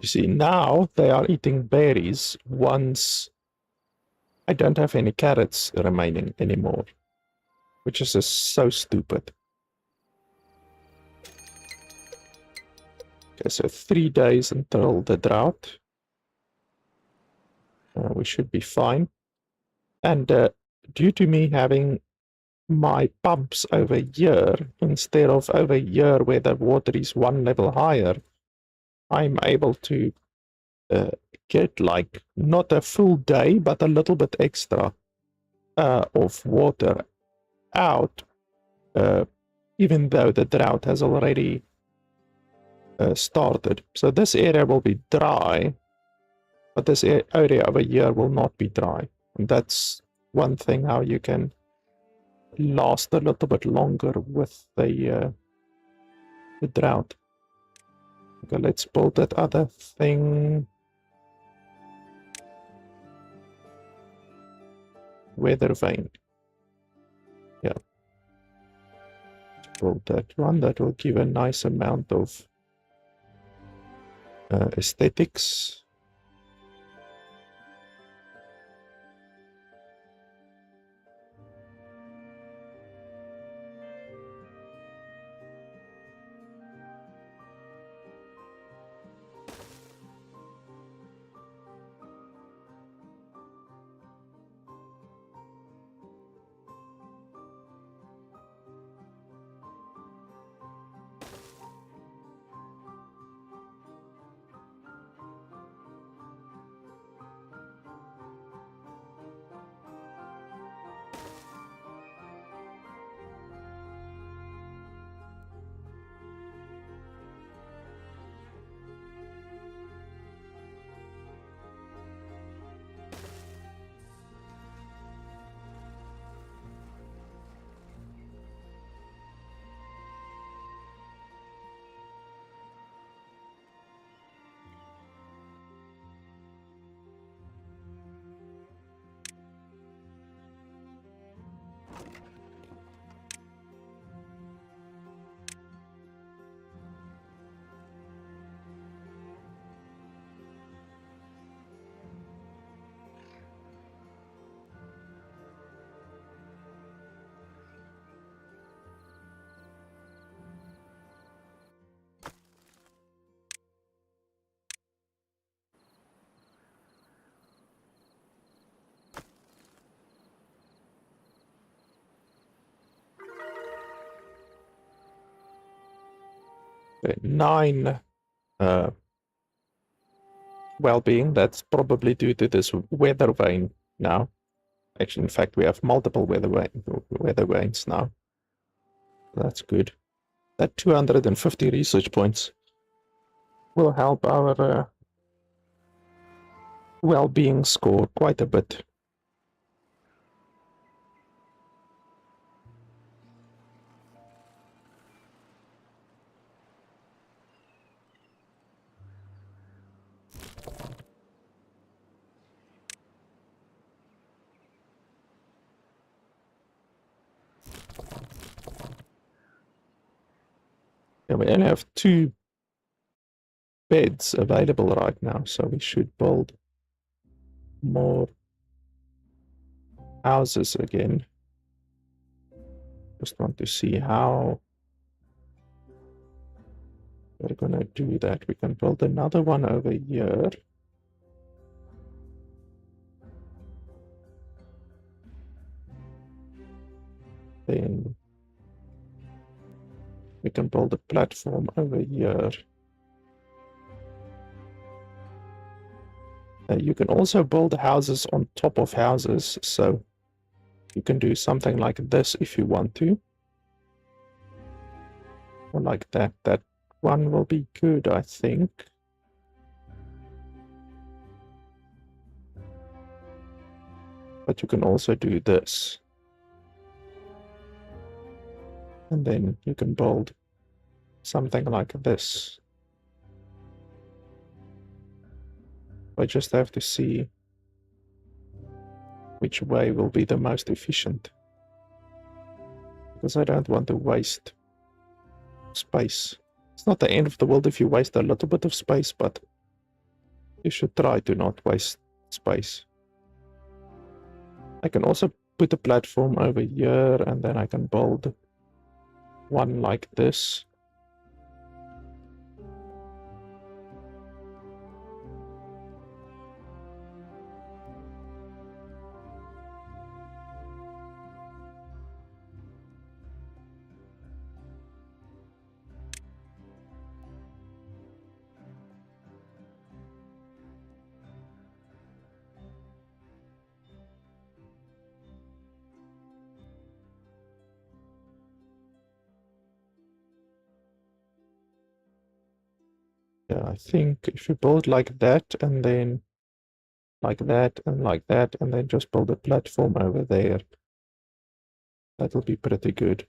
You see, now they are eating berries once I don't have any carrots remaining anymore, which is just so stupid. Okay, so 3 days until the drought. We should be fine. And due to me having my pumps over here instead of over here where the water is 1 level higher, I'm able to uh, get like not a full day, but a little bit extra of water out, even though the drought has already started. So this area will be dry, but this area over here will not be dry. And that's one thing how you can last a little bit longer with the drought. Okay, let's build that other thing. Weather vane. Yeah. Build that one. That will give a nice amount of aesthetics. Okay, 9 well-being. That's probably due to this weather vane now. Actually, in fact, we have multiple weather vanes now. That's good. That 250 research points will help our well-being score quite a bit. Yeah, we only have 2 beds available right now, so we should build more houses again. Just want to see how we're gonna do that. We can build another one over here. Then we can build a platform over here. You can also build houses on top of houses, so you can do something like this if you want to. Or like that. That one will be good, I think. But you can also do this. And then you can build something like this. I just have to see which way will be the most efficient. Because I don't want to waste space. It's not the end of the world if you waste a little bit of space, but you should try to not waste space. I can also put a platform over here, and then I can build one like this. Yeah, I think if you build like that, and then like that, and like that, and then just build a platform over there, that'll be pretty good.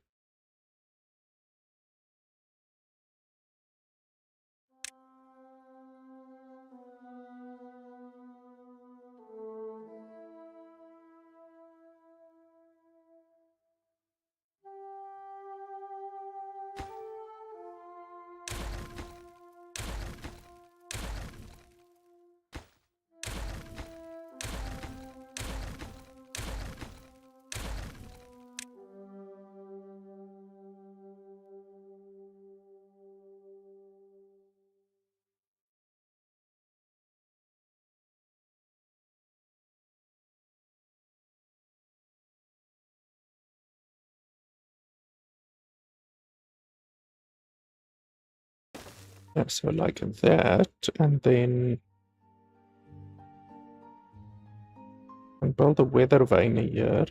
Yeah, so like that, and then and build a weather vane here.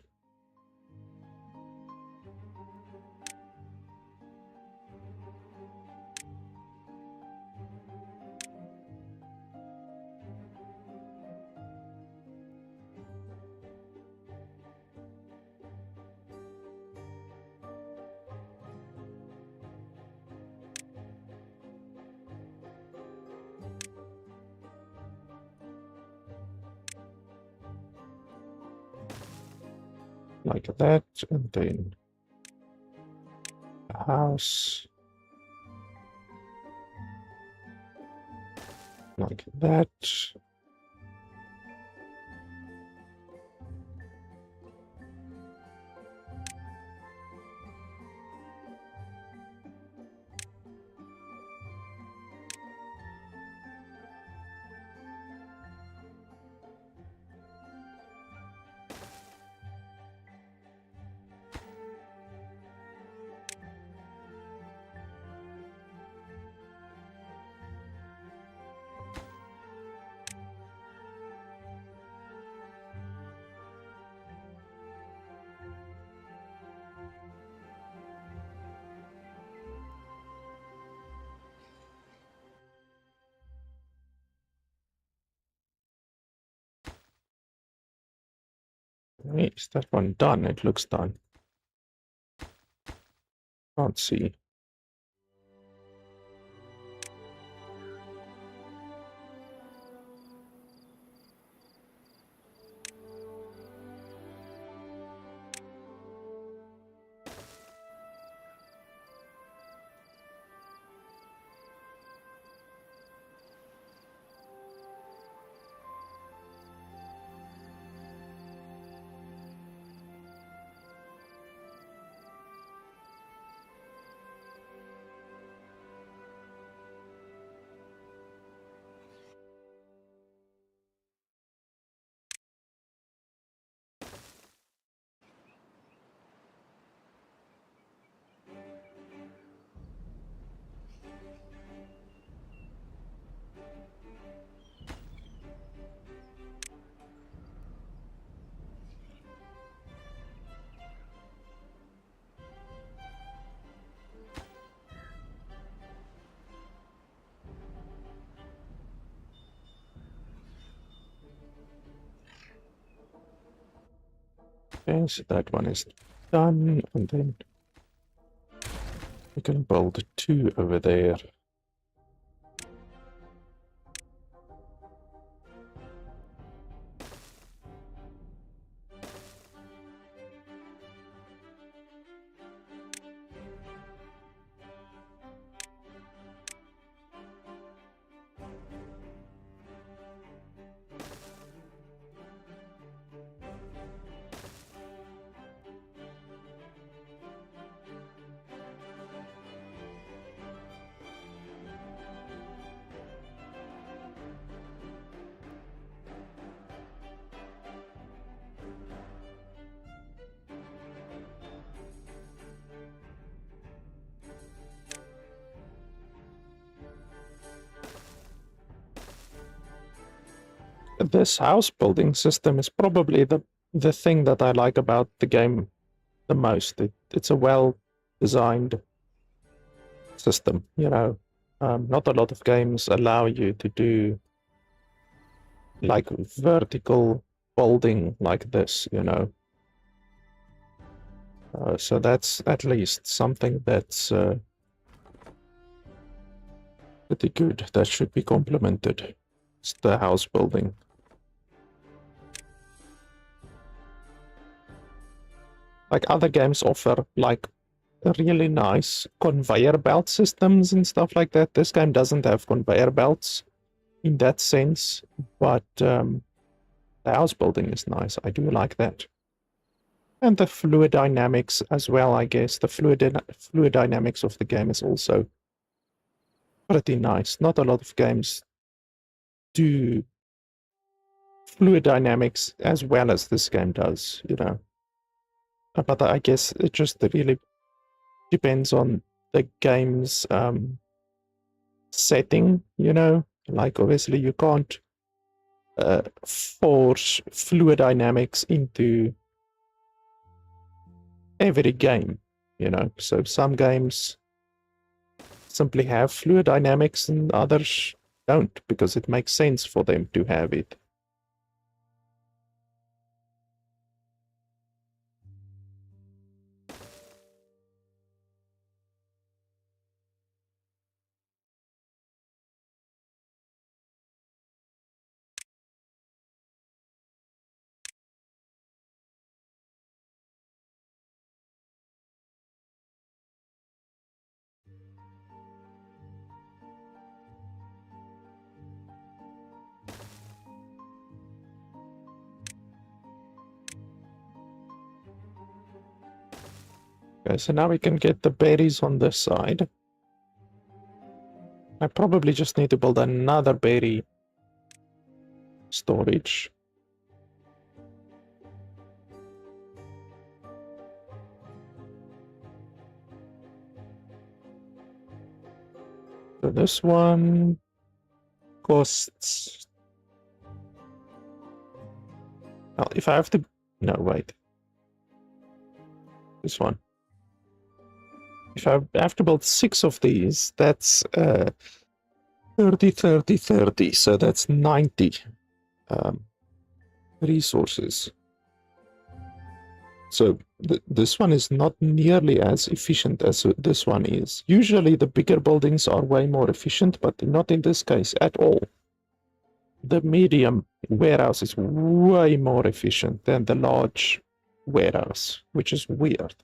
Like that, and then a house like that. Is that one done? It looks done. Can't see. Okay, so that one is done, and then we can build 2 over there. This house building system is probably the thing that I like about the game the most. It's a well designed system, you know. Not a lot of games allow you to do like vertical building like this, you know. So that's at least something that's pretty good. That should be complemented. It's the house building. Like other games offer like really nice conveyor belt systems and stuff like that. This game doesn't have conveyor belts in that sense, but the house building is nice. I do like that. And the fluid dynamics as well, I guess. The fluid dynamics of the game is also pretty nice. Not a lot of games do fluid dynamics as well as this game does, you know. But I guess it just really depends on the game's setting, you know. Like obviously you can't force fluid dynamics into every game, you know. So some games simply have fluid dynamics and others don't because it makes sense for them to have it. Okay, so now we can get the berries on this side. I probably just need to build another berry storage. So this one costs... Well, if I have to... No, wait. This one. If I have to build 6 of these, that's 30, 30, 30. So that's 90 resources. So this one is not nearly as efficient as this one is. Usually the bigger buildings are way more efficient, but not in this case at all. The medium warehouse is way more efficient than the large warehouse, which is weird.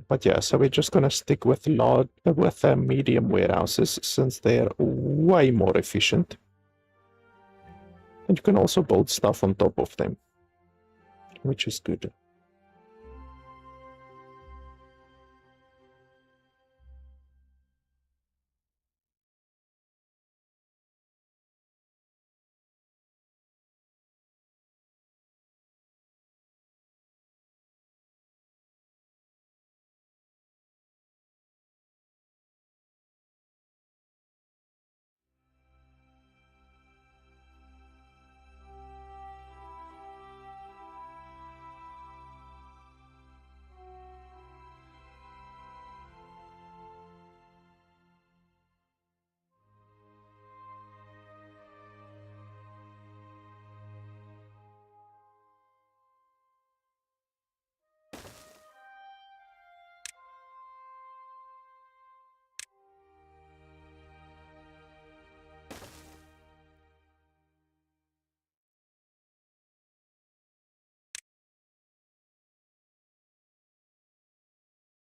But yeah, so we're just gonna stick with medium warehouses since they're way more efficient. And you can also build stuff on top of them, which is good.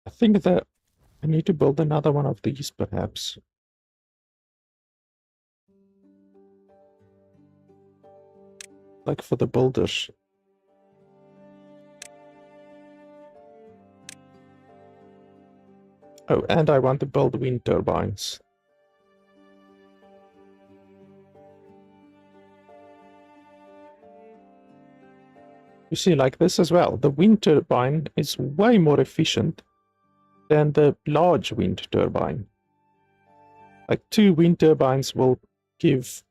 I think that I need to build another one of these, perhaps. Like for the builders. Oh, and I want to build wind turbines. You see, like this as well. The wind turbine is way more efficient than the large wind turbine. Like 2 wind turbines will give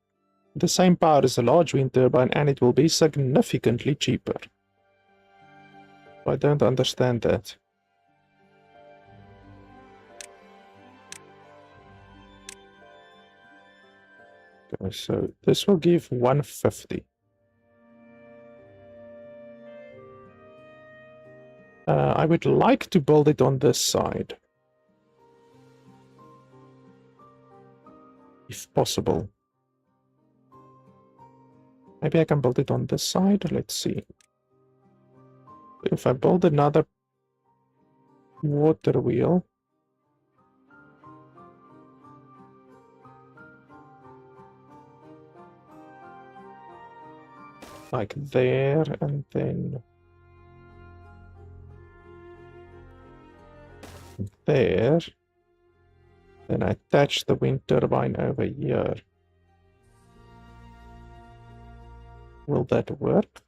the same power as a large wind turbine, and it will be significantly cheaper. I don't understand that. Okay, so this will give 150. I would like to build it on this side, if possible. Maybe I can build it on this side. Let's see. If I build another water wheel, like there, and then there, then I attach the wind turbine over here. Will that work?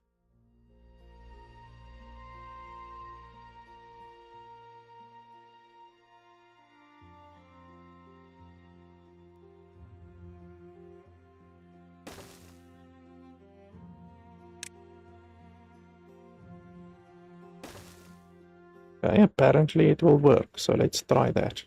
Okay, apparently it will work, so let's try that.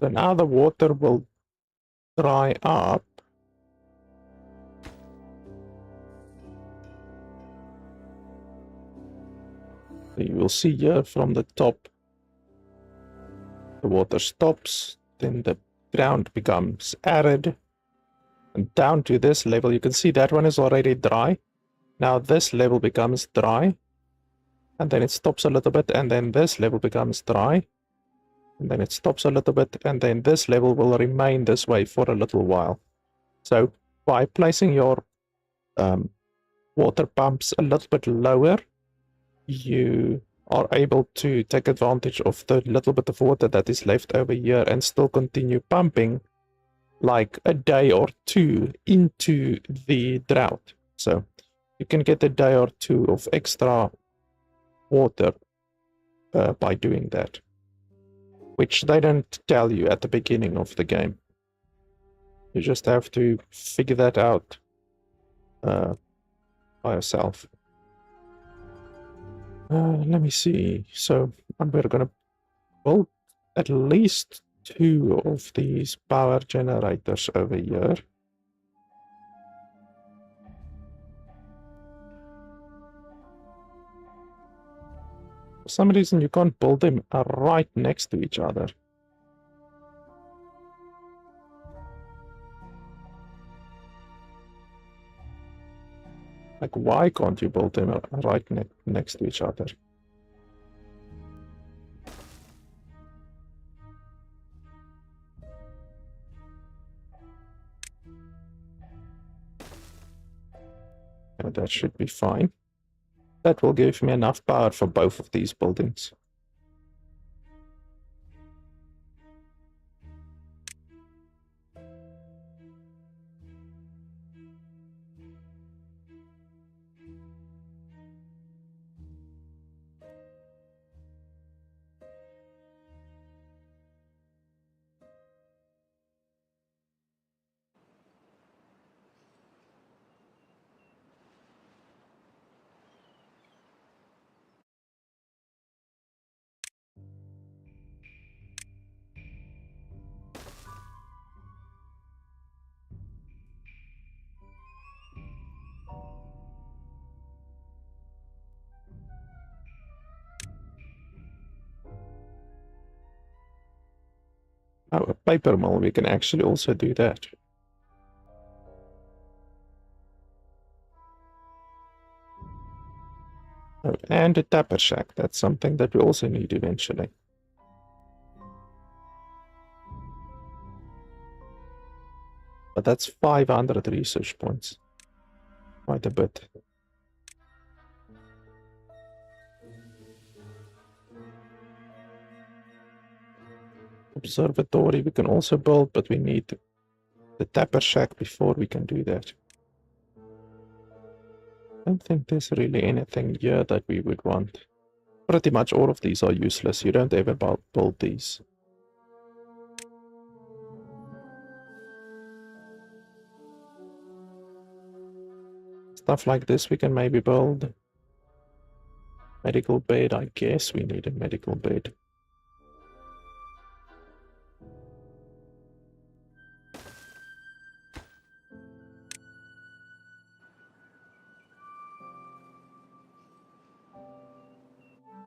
So now the water will dry up. You will see here from the top, the water stops, then the ground becomes arid. And down to this level, you can see that one is already dry. Now this level becomes dry. And then it stops a little bit, and then this level becomes dry. And then it stops a little bit, and then this level will remain this way for a little while. So by placing your water pumps a little bit lower, you are able to take advantage of the little bit of water that is left over here and still continue pumping like a day or two into the drought. So you can get a day or two of extra water by doing that, which they don't tell you at the beginning of the game. You just have to figure that out by yourself. Let me see. So we're going to build at least 2 of these power generators over here. For some reason, you can't build them right next to each other. Like, why can't you build them right next to each other? That should be fine. That will give me enough power for both of these buildings. Oh, a paper mill, we can actually also do that. Oh, and a tapper shack, that's something that we also need eventually. But that's 500 research points. Quite a bit. Observatory we can also build, but we need the tapper shack before we can do that. I don't think there's really anything here that we would want. Pretty much all of these are useless. You don't ever build these. Stuff like this we can maybe build. Medical bed, I guess we need a medical bed.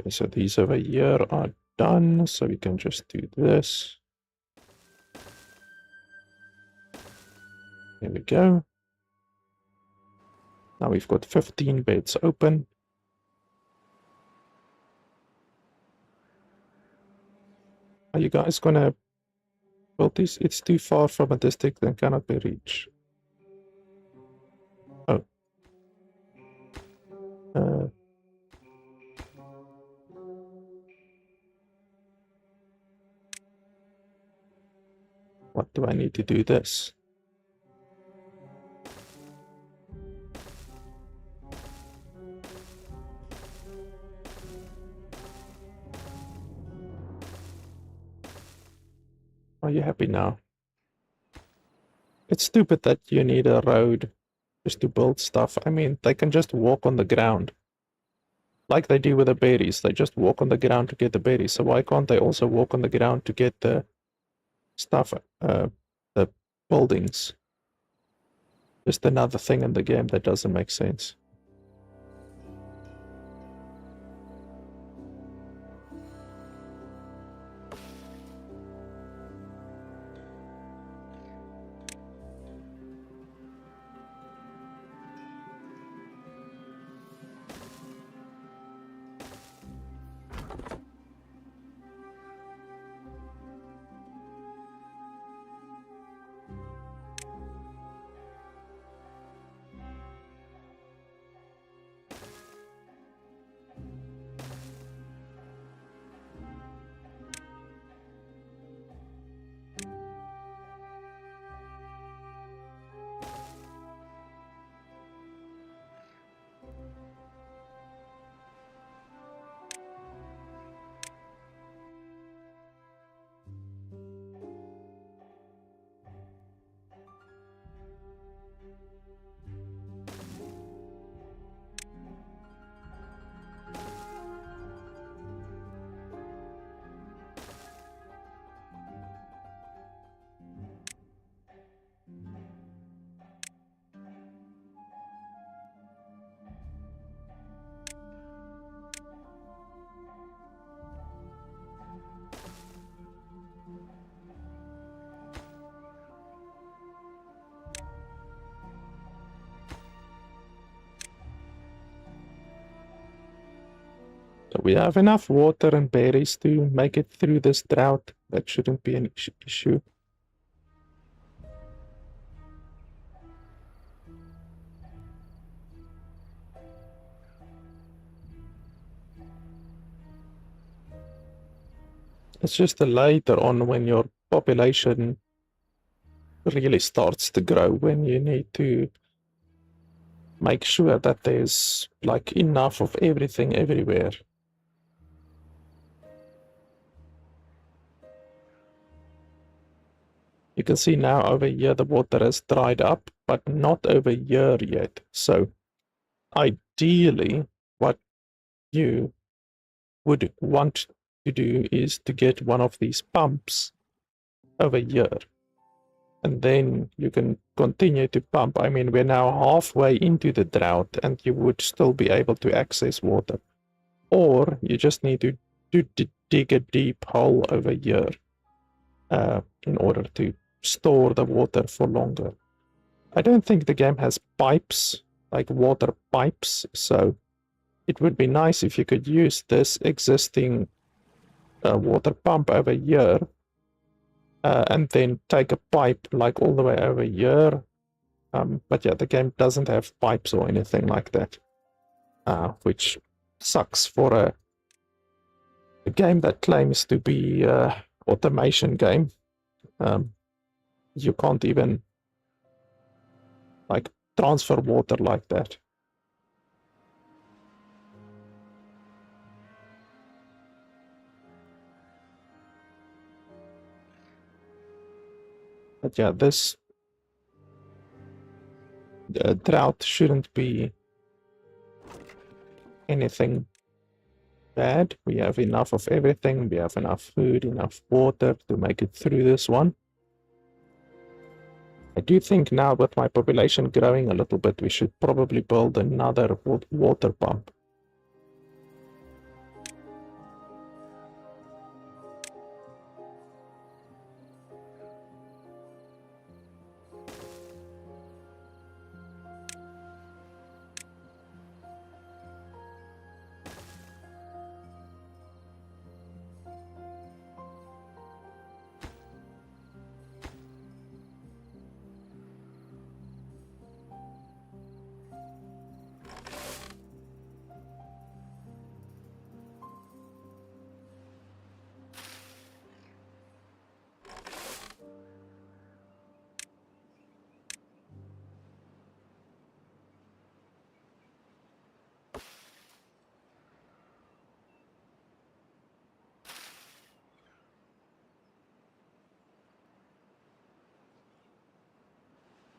Okay, so these over here are done, so we can just do this. There we go. Now we've got 15 beds open. Are you guys gonna build this? It's too far from a district and cannot be reached. Oh. What do I need to do this? Are you happy now? It's stupid that you need a road just to build stuff. I mean, they can just walk on the ground. Like they do with the berries. They just walk on the ground to get the berries. So why can't they also walk on the ground to get the stuff, the buildings? Just another thing in the game that doesn't make sense. So we have enough water and berries to make it through this drought. That shouldn't be an issue. It's just later on when your population really starts to grow, when you need to make sure that there's like enough of everything everywhere. You can see now over here the water has dried up, but not over here yet. So ideally, what you would want to do is to get one of these pumps over here. And then you can continue to pump. I mean, we're now halfway into the drought and you would still be able to access water. Or you just need to dig a deep hole over here in order to store the water for longer. I don't think the game has pipes, like water pipes, so it would be nice if you could use this existing water pump over here and then take a pipe like all the way over here. But yeah, the game doesn't have pipes or anything like that, which sucks for a game that claims to be an automation game. You can't even like transfer water like that. But yeah, this drought shouldn't be anything bad. We have enough of everything. We have enough food, enough water to make it through this one. I do think now with my population growing a little bit, we should probably build another water pump.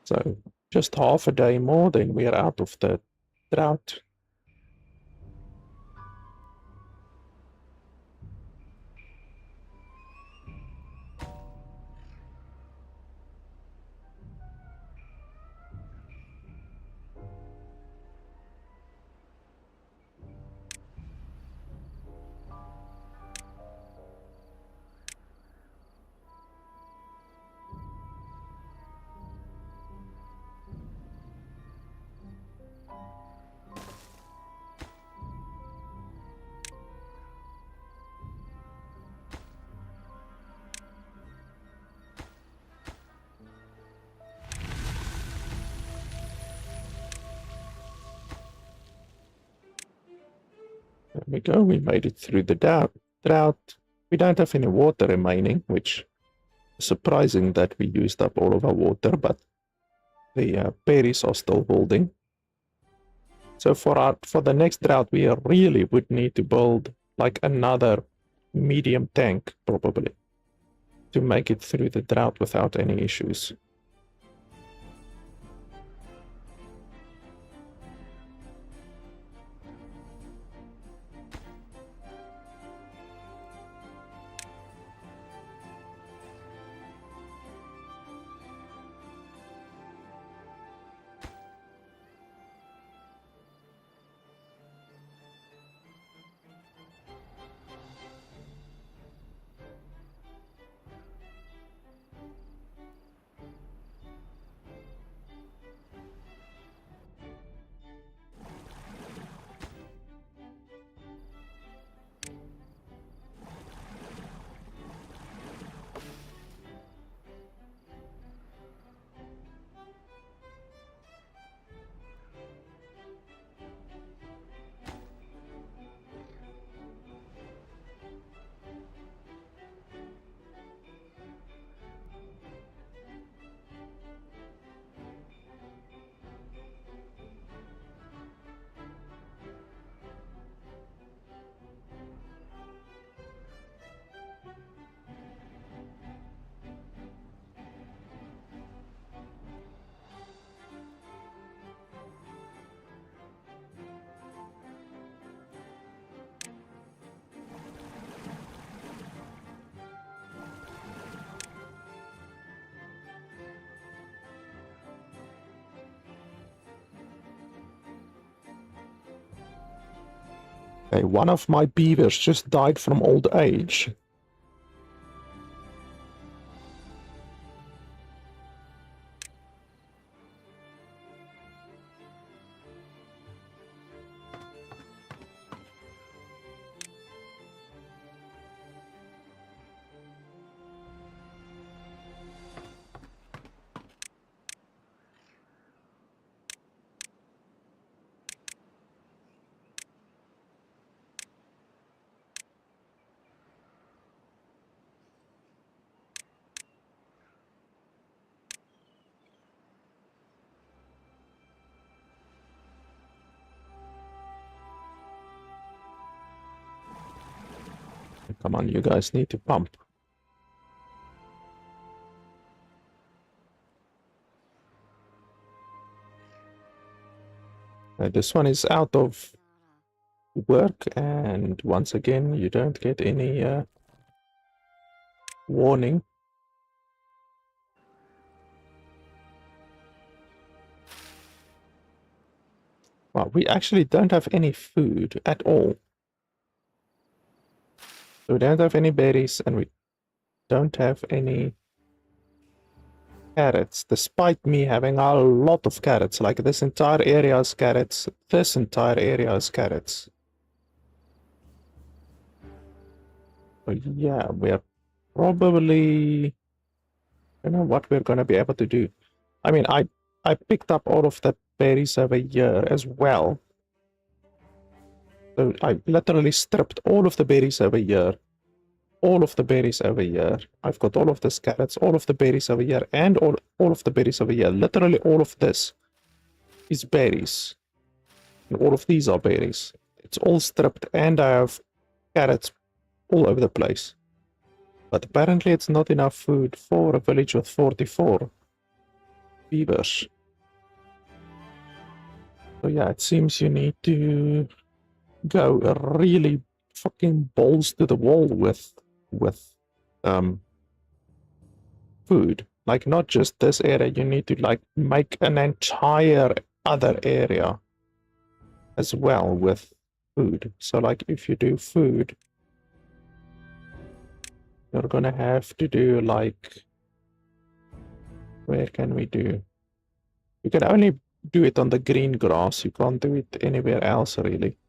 So just half a day more, then we are out of the drought. There we go, we made it through the drought. We don't have any water remaining, which is surprising that we used up all of our water, but the berries are still holding. So for the next drought, we really would need to build like another medium tank, probably, to make it through the drought without any issues. Okay, one of my beavers just died from old age. Come on, you guys need to pump. This one is out of work, and once again, you don't get any warning. Well, we actually don't have any food at all. So we don't have any berries, and we don't have any carrots, despite me having a lot of carrots. Like this entire area is carrots. This entire area is carrots. So yeah, we're probably... I don't know what we're going to be able to do. I mean, I picked up all of the berries over here as well. So I literally stripped all of the berries over here. All of the berries over here. I've got all of this carrots, all of the berries over here, and all of the berries over here. Literally all of this is berries. And all of these are berries. It's all stripped, and I have carrots all over the place. But apparently it's not enough food for a village with 44 beavers. So yeah, it seems you need to go really fucking balls to the wall with food. Like, not just this area, you need to like make an entire other area as well with food. So like if you do food, you're gonna have to do like, where can we do? You can only do it on the green grass, you can't do it anywhere else really.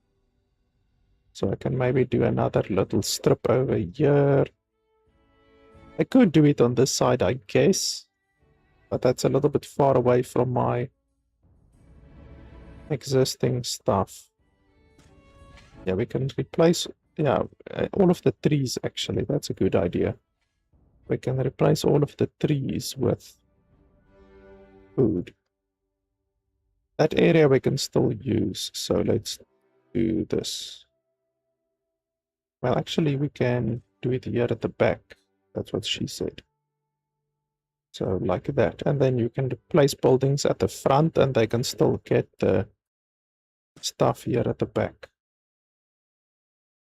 So I can maybe do another little strip over here. I could do it on this side, I guess, but that's a little bit far away from my existing stuff. Yeah, we can replace, yeah, all of the trees actually, that's a good idea. We can replace all of the trees with food. That area we can still use, so let's do this. Well, actually we can do it here at the back. That's what she said. So like that, and then you can place buildings at the front and they can still get the stuff here at the back.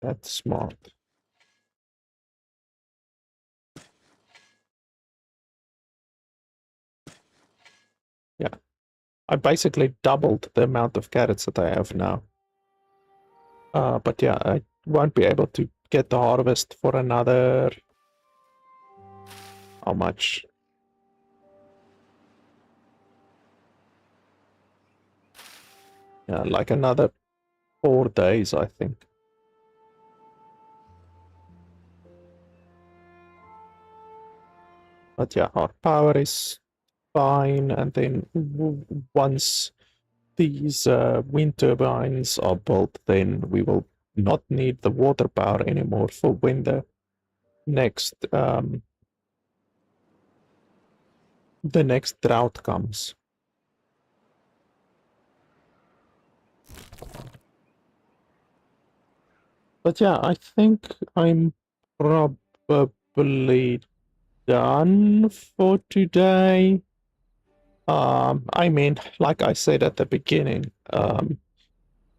That's smart. Yeah, I basically doubled the amount of carrots that I have now. But yeah, I won't be able to get the harvest for another... How much? Yeah, like another 4 days, I think. But yeah, our power is fine, and then once these wind turbines are built, then we will not need the water power anymore for when the next drought comes. But yeah, I think I'm probably done for today. I mean, like I said at the beginning,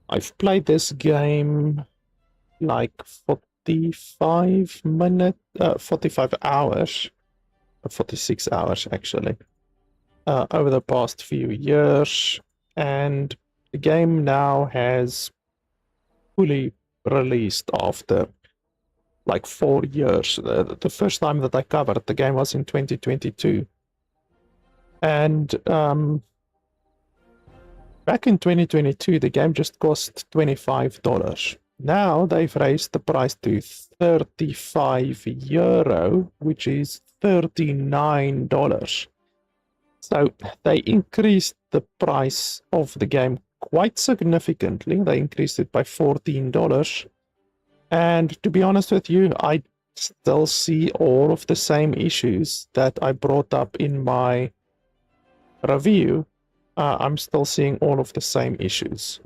I've played this game like 45 minutes, 45 hours, 46 hours actually, over the past few years, and the game now has fully released after like 4 years. The first time that I covered the game was in 2022. And back in 2022, the game just cost $25. Now they've raised the price to €35, which is $39. So they increased the price of the game quite significantly. They increased it by $14. And to be honest with you, I still see all of the same issues that I brought up in my review. I'm still seeing all of the same issues.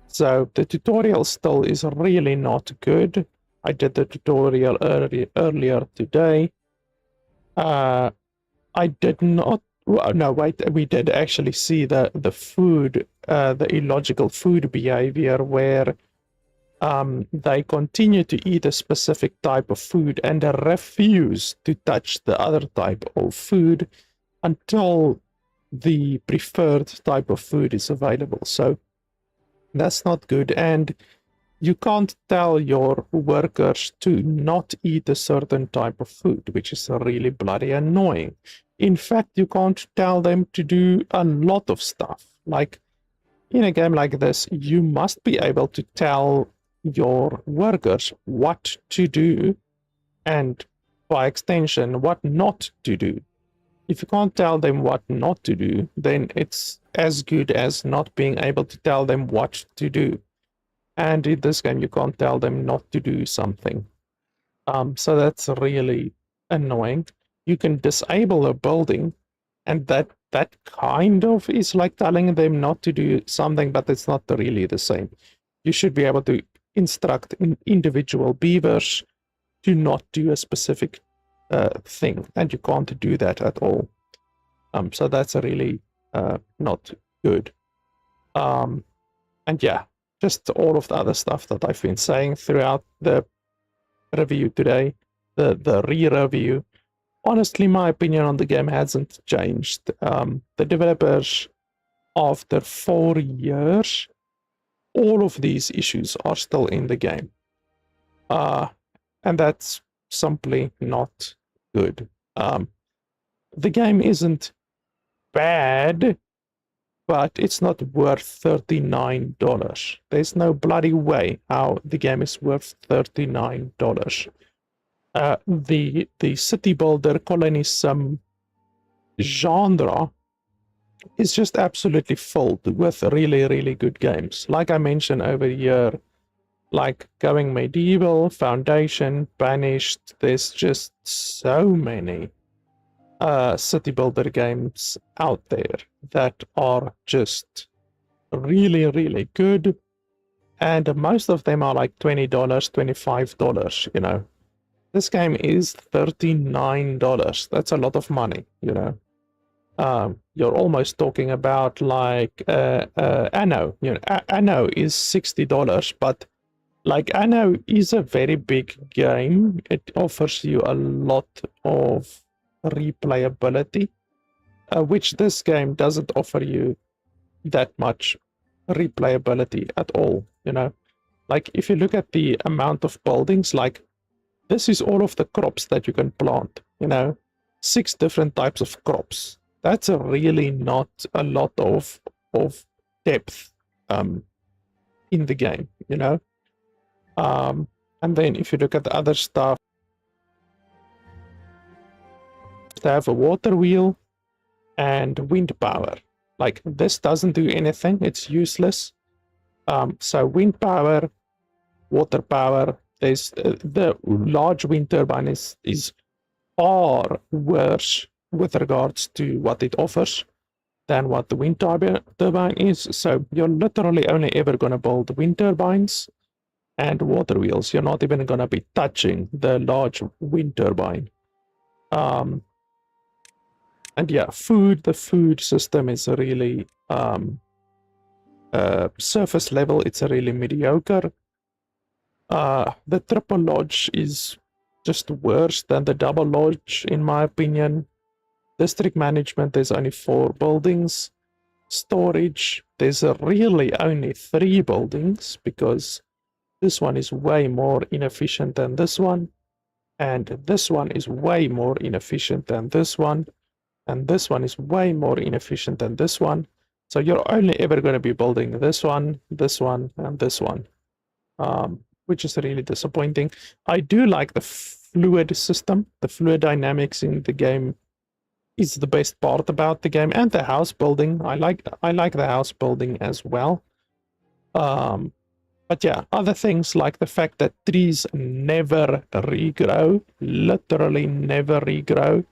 So the tutorial still is really not good. I did the tutorial earlier today. I did not. No, wait. We did actually see the food, the illogical food behavior where they continue to eat a specific type of food and refuse to touch the other type of food until the preferred type of food is available. So that's not good, and you can't tell your workers to not eat a certain type of food, which is really bloody annoying. In fact, you can't tell them to do a lot of stuff. Like in a game like this, you must be able to tell your workers what to do and by extension what not to do. If you can't tell them what not to do, then it's as good as not being able to tell them what to do. And in this game, you can't tell them not to do something. So that's really annoying. You can disable a building, and that kind of is like telling them not to do something, but it's not really the same. You should be able to instruct individual beavers to not do a specific thing, and you can't do that at all. So that's really not good. And yeah, just all of the other stuff that I've been saying throughout the review today, the re-review. Honestly, my opinion on the game hasn't changed. The developers, after 4 years, all of these issues are still in the game. And that's simply not good. The game isn't bad, but it's not worth $39. There's no bloody way how the game is worth $39. The city builder colonism genre is just absolutely filled with really, really good games. Like I mentioned over here, like Going Medieval, Foundation, Banished. There's just so many city builder games out there that are just really, really good, and most of them are like $20, $25, you know. This game is $39. That's a lot of money, you know. You're almost talking about like Anno. You know, Anno is $60, but like Anno is a very big game. It offers you a lot of replayability, which this game doesn't offer you that much replayability at all, you know. Like if you look at the amount of buildings, like this is all of the crops that you can plant, you know, 6 different types of crops. That's really not a lot of depth in the game, you know. And then if you look at the other stuff, to have a water wheel and wind power. Like this doesn't do anything, it's useless. So wind power, water power, there's the large wind turbine is far worse with regards to what it offers than what the wind turbine is. So you're literally only ever going to build wind turbines and water wheels. You're not even going to be touching the large wind turbine. And yeah, the food system is a really surface level. It's a really mediocre. The triple lodge is just worse than the double lodge, in my opinion. District management, there's only 4 buildings. Storage, there's really only 3 buildings, because this one is way more inefficient than this one, and this one is way more inefficient than this one, and this one is way more inefficient than this one. So you're only ever going to be building this one, and this one, which is really disappointing. I do like the fluid system. The fluid dynamics in the game is the best part about the game, and the house building. I like the house building as well. But yeah, other things like the fact that trees never regrow, literally never regrow,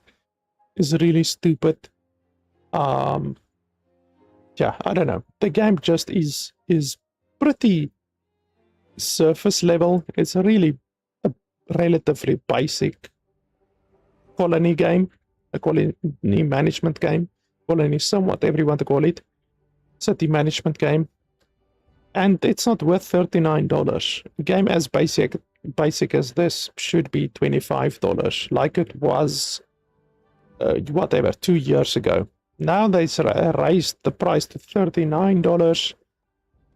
is really stupid. Yeah, I don't know. The game just is pretty surface level. It's really a relatively basic colony game, a colony management game, colony sim, whatever you want to call it, city management game. And it's not worth $39. A game as basic as this should be $25, like it was, whatever, 2 years ago. Now they raised the price to $39,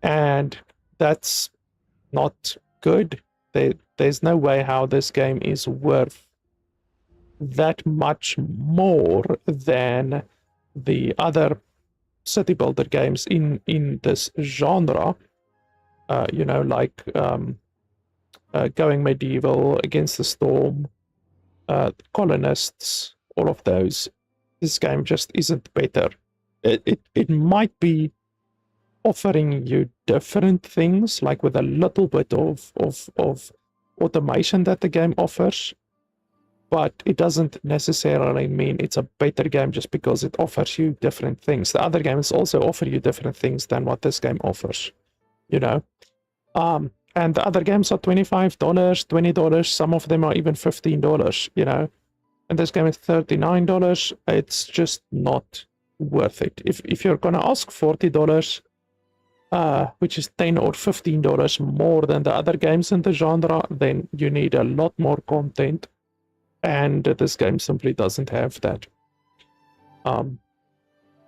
and that's not good. There's no way how this game is worth that much more than the other city builder games in this genre. You know, like Going Medieval, Against the Storm, Colonists, all of those. This game just isn't better. It might be offering you different things, like with a little bit of automation that the game offers, but it doesn't necessarily mean it's a better game just because it offers you different things. The other games also offer you different things than what this game offers, you know. And the other games are $25, $20, some of them are even $15, you know. And this game is $39. It's just not worth it. If you're gonna ask $40, which is $10 or $15 more than the other games in the genre, then you need a lot more content, and this game simply doesn't have that.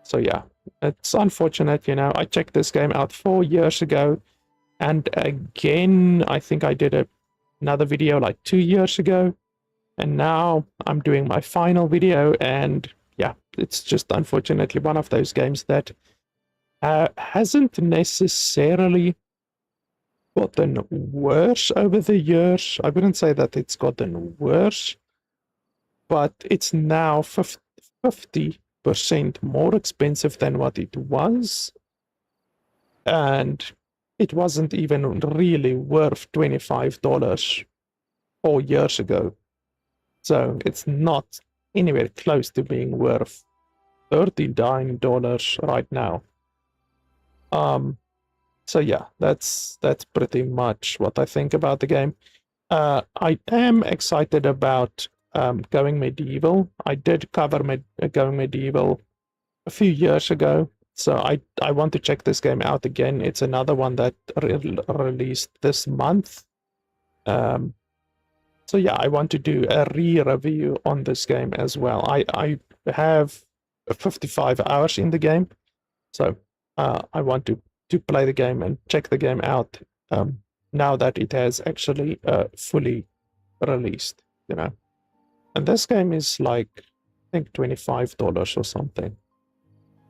So yeah, it's unfortunate, you know. I checked this game out 4 years ago, and again, I think I did another video like 2 years ago, and now I'm doing my final video, and yeah, it's just unfortunately one of those games that hasn't necessarily gotten worse over the years. I wouldn't say that it's gotten worse, but it's now 50% more expensive than what it was, and it wasn't even really worth $25 4 years ago. So it's not anywhere close to being worth $39 right now. So yeah, that's pretty much what I think about the game. I am excited about Going Medieval. I did cover Going Medieval a few years ago, so I want to check this game out again. It's another one that released this month. So yeah, I want to do a re-review on this game as well. I have 55 hours in the game, so I want to play the game and check the game out now that it has actually fully released, you know. And this game is like, I think $25 or something,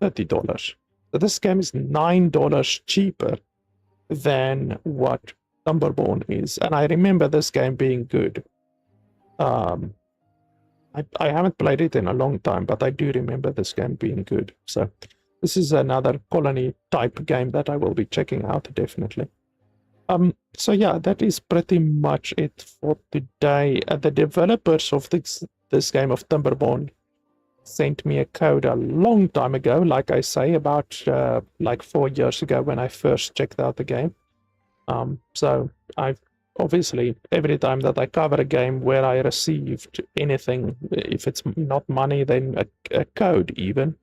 $30. So this game is $9 cheaper than what Timberborn is, and I remember this game being good. I haven't played it in a long time, but I do remember this game being good. So this is another colony type game that I will be checking out definitely. So yeah, that is pretty much it for today. The developers of this game of Timberborn sent me a code a long time ago, like I say, about like 4 years ago when I first checked out the game. So I've obviously, every time that I cover a game where I received anything, if it's not money, then a code even,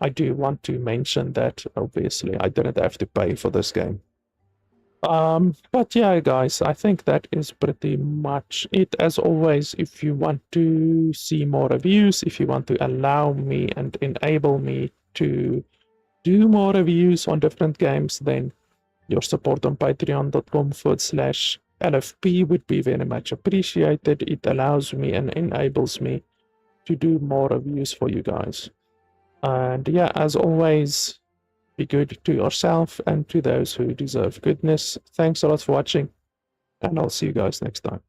I do want to mention that. Obviously, I didn't have to pay for this game. But yeah, guys, I think that is pretty much it. As always, if you want to see more reviews, if you want to allow me and enable me to do more reviews on different games, then Your support on patreon.com/LFP would be very much appreciated. It allows me and enables me to do more reviews for you guys. And yeah, as always, be good to yourself and to those who deserve goodness. Thanks a lot for watching, and I'll see you guys next time.